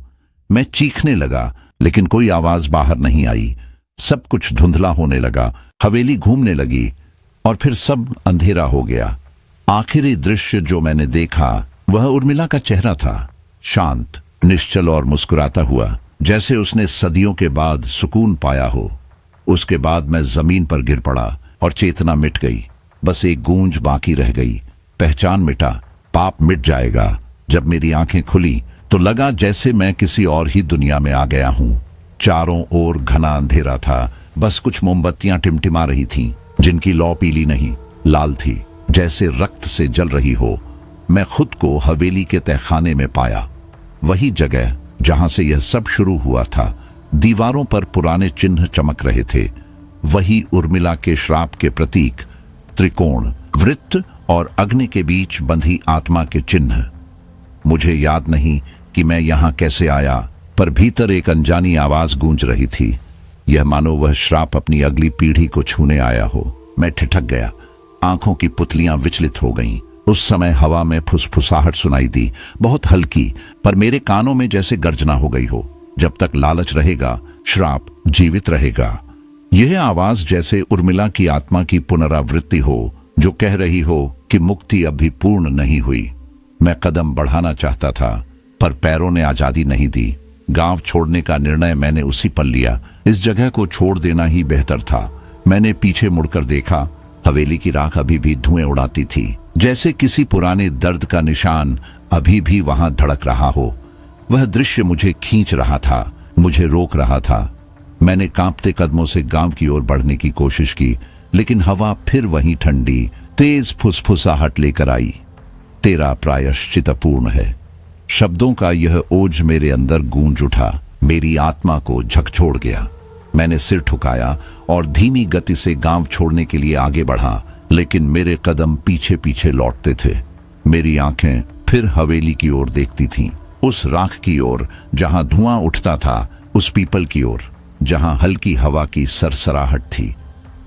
मैं चीखने लगा, लेकिन कोई आवाज बाहर नहीं आई। सब कुछ धुंधला होने लगा, हवेली घूमने लगी और फिर सब अंधेरा हो गया। आखिरी दृश्य जो मैंने देखा वह उर्मिला का चेहरा था, शांत, निश्चल और मुस्कुराता हुआ, जैसे उसने सदियों के बाद सुकून पाया हो। उसके बाद मैं जमीन पर गिर पड़ा और चेतना मिट गई। बस एक गूंज बाकी रह गई, पहचान मिटा, पाप मिट जाएगा। जब मेरी आंखें खुली तो लगा जैसे मैं किसी और ही दुनिया में आ गया हूं। चारों ओर घना अंधेरा था, बस कुछ मोमबत्तियां टिमटिमा रही थीं, जिनकी लौ पीली नहीं, लाल थी, जैसे रक्त से जल रही हो। मैं खुद को हवेली के तहखाने में पाया, वही जगह जहां से यह सब शुरू हुआ था। दीवारों पर पुराने चिन्ह चमक रहे थे, वही उर्मिला के श्राप के प्रतीक, त्रिकोण, वृत्त और अग्नि के बीच बंधी आत्मा के चिन्ह। मुझे याद नहीं कि मैं यहाँ कैसे आया, पर भीतर एक अनजानी आवाज गूंज रही थी। यह मानो वह श्राप अपनी अगली पीढ़ी को छूने आया हो। मैं ठिठक गया, आंखों की पुतलियां विचलित हो गईं। उस समय हवा में फुसफुसाहट सुनाई दी, बहुत हल्की, पर मेरे कानों में जैसे गर्जना हो गई हो। जब तक लालच रहेगा, श्राप जीवित रहेगा। यह आवाज जैसे उर्मिला की आत्मा की पुनरावृत्ति हो, जो कह रही हो कि मुक्ति अभी पूर्ण नहीं हुई। मैं कदम बढ़ाना चाहता था, पर पैरों ने आजादी नहीं दी। गांव छोड़ने का निर्णय मैंने उसी पल लिया। इस जगह को छोड़ देना ही बेहतर था। मैंने पीछे मुड़कर देखा, हवेली की राख अभी भी धुएं उड़ाती थी, जैसे किसी पुराने दर्द का निशान अभी भी वहां धड़क रहा हो। वह दृश्य मुझे खींच रहा था, मुझे रोक रहा था। मैंने कांपते कदमों से गांव की ओर बढ़ने की कोशिश की, लेकिन हवा फिर वहीं ठंडी, तेज फुसफुसाहट लेकर आई। तेरा प्रायश्चित अपूर्ण है। शब्दों का यह ओज मेरे अंदर गूंज उठा, मेरी आत्मा को झकझोर गया। मैंने सिर ठुकाया और धीमी गति से गांव छोड़ने के लिए आगे बढ़ा, लेकिन मेरे कदम पीछे पीछे लौटते थे। मेरी आंखें फिर हवेली की ओर देखती थीं, उस राख की ओर जहां धुआं उठता था, उस पीपल की ओर जहां हल्की हवा की सरसराहट थी।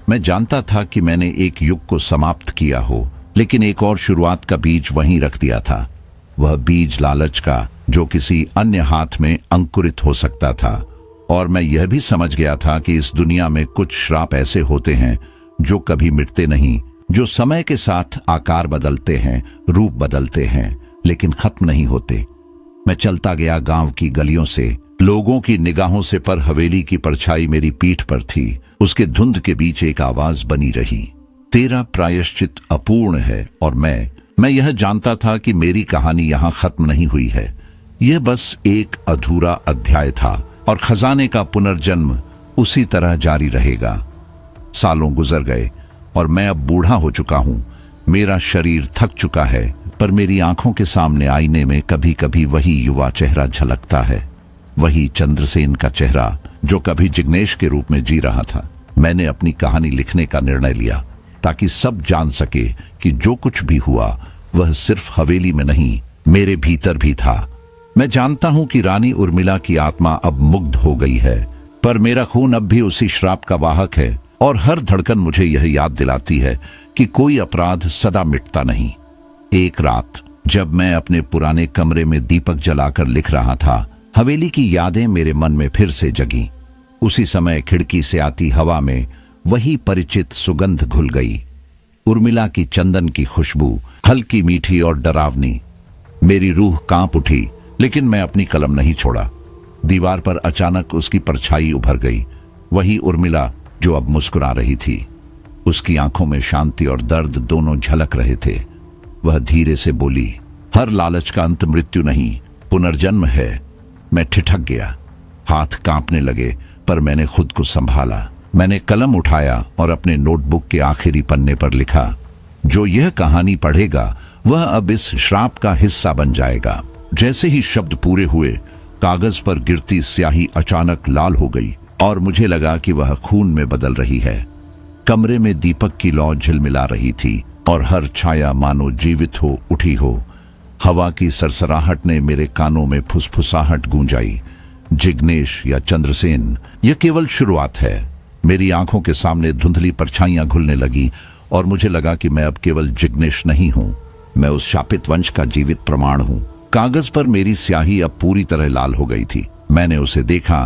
मैं जानता था कि मैंने एक युग को समाप्त किया हो, लेकिन एक और शुरुआत का बीज वहीं रख दिया था। वह बीज लालच का, जो किसी अन्य हाथ में अंकुरित हो सकता था। और मैं यह भी समझ गया था कि इस दुनिया में कुछ श्राप ऐसे होते हैं जो कभी मिटते नहीं, जो समय के साथ आकार बदलते हैं, रूप बदलते हैं, लेकिन खत्म नहीं होते। मैं चलता गया गांव की गलियों से, लोगों की निगाहों से, पर हवेली की परछाई मेरी पीठ पर थी। उसके धुंध के बीच एक आवाज बनी रही, तेरा प्रायश्चित अपूर्ण है। और मैं यह जानता था कि मेरी कहानी यहां खत्म नहीं हुई है। यह बस एक अधूरा अध्याय था, और खजाने का पुनर्जन्म उसी तरह जारी रहेगा। सालों गुजर गए और मैं अब बूढ़ा हो चुका हूं। मेरा शरीर थक चुका है, पर मेरी आंखों के सामने आईने में कभी कभी वही युवा चेहरा झलकता है, वही चंद्रसेन का चेहरा जो कभी जिग्नेश के रूप में जी रहा था। मैंने अपनी कहानी लिखने का निर्णय लिया, ताकि सब जान सके कि जो कुछ भी हुआ वह सिर्फ हवेली में नहीं, मेरे भीतर भी था। मैं जानता हूं कि रानी उर्मिला की आत्मा अब मुग्ध हो गई है, पर मेरा खून अब भी उसी श्राप का वाहक है, और हर धड़कन मुझे यह याद दिलाती है कि कोई अपराध सदा मिटता नहीं। एक रात जब मैं अपने पुराने कमरे में दीपक जलाकर लिख रहा था, हवेली की यादें मेरे मन में फिर से जगी। उसी समय खिड़की से आती हवा में वही परिचित सुगंध घुल गई, उर्मिला की चंदन की खुशबू, हल्की, मीठी और डरावनी। मेरी रूह कांप उठी, लेकिन मैं अपनी कलम नहीं छोड़ा। दीवार पर अचानक उसकी परछाई उभर गई, वही उर्मिला जो अब मुस्कुरा रही थी। उसकी आंखों में शांति और दर्द दोनों झलक रहे थे। वह धीरे से बोली, हर लालच का अंत मृत्यु नहीं, पुनर्जन्म है। मैं ठिठक गया, हाथ कांपने लगे, पर मैंने खुद को संभाला। मैंने कलम उठाया और अपने नोटबुक के आखिरी पन्ने पर लिखा, जो यह कहानी पढ़ेगा वह अब इस श्राप का हिस्सा बन जाएगा। जैसे ही शब्द पूरे हुए, कागज पर गिरती स्याही अचानक लाल हो गई और मुझे लगा कि वह खून में बदल रही है। कमरे में दीपक की लौ झिलमिला रही थी और हर छाया मानो जीवित हो उठी हो। हवा की सरसराहट ने मेरे कानों में फुसफुसाहट गूंजाई। जिग्नेश या चंद्रसेन, यह केवल शुरुआत है। मेरी आंखों के सामने धुंधली परछाइयां घुलने लगी और मुझे लगा कि मैं अब केवल जिग्नेश नहीं हूं, मैं उस शापित वंश का जीवित प्रमाण हूं। कागज पर मेरी स्याही अब पूरी तरह लाल हो गई थी। मैंने उसे देखा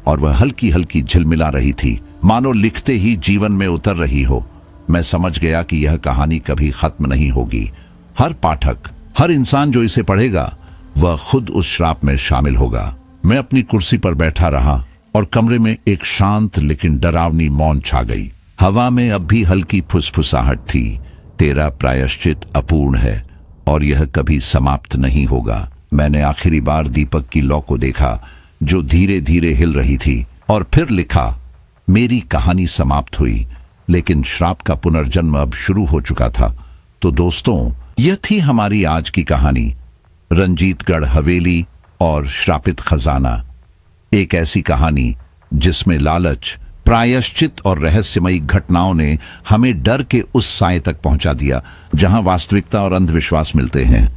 और वह हल्की हल्की झिलमिला रही थी, मानो लिखते ही जीवन में उतर रही हो। मैं समझ गया कि यह कहानी कभी खत्म नहीं होगी। हर पाठक, हर इंसान जो इसे पढ़ेगा, वह खुद उस श्राप में शामिल होगा। मैं अपनी कुर्सी पर बैठा रहा और कमरे में एक शांत लेकिन डरावनी मौन छा गई। हवा में अब भी हल्की फुसफुसाहट थी, तेरा प्रायश्चित अपूर्ण है और यह कभी समाप्त नहीं होगा। मैंने आखिरी बार दीपक की लौ को देखा, जो धीरे धीरे हिल रही थी, और फिर लिखा, मेरी कहानी समाप्त हुई, लेकिन श्राप का पुनर्जन्म अब शुरू हो चुका था। तो दोस्तों, यह थी हमारी आज की कहानी, रंजीतगढ़ हवेली और श्रापित खजाना। एक ऐसी कहानी जिसमें लालच, प्रायश्चित और रहस्यमयी घटनाओं ने हमें डर के उस साए तक पहुंचा दिया जहां वास्तविकता और अंधविश्वास मिलते हैं।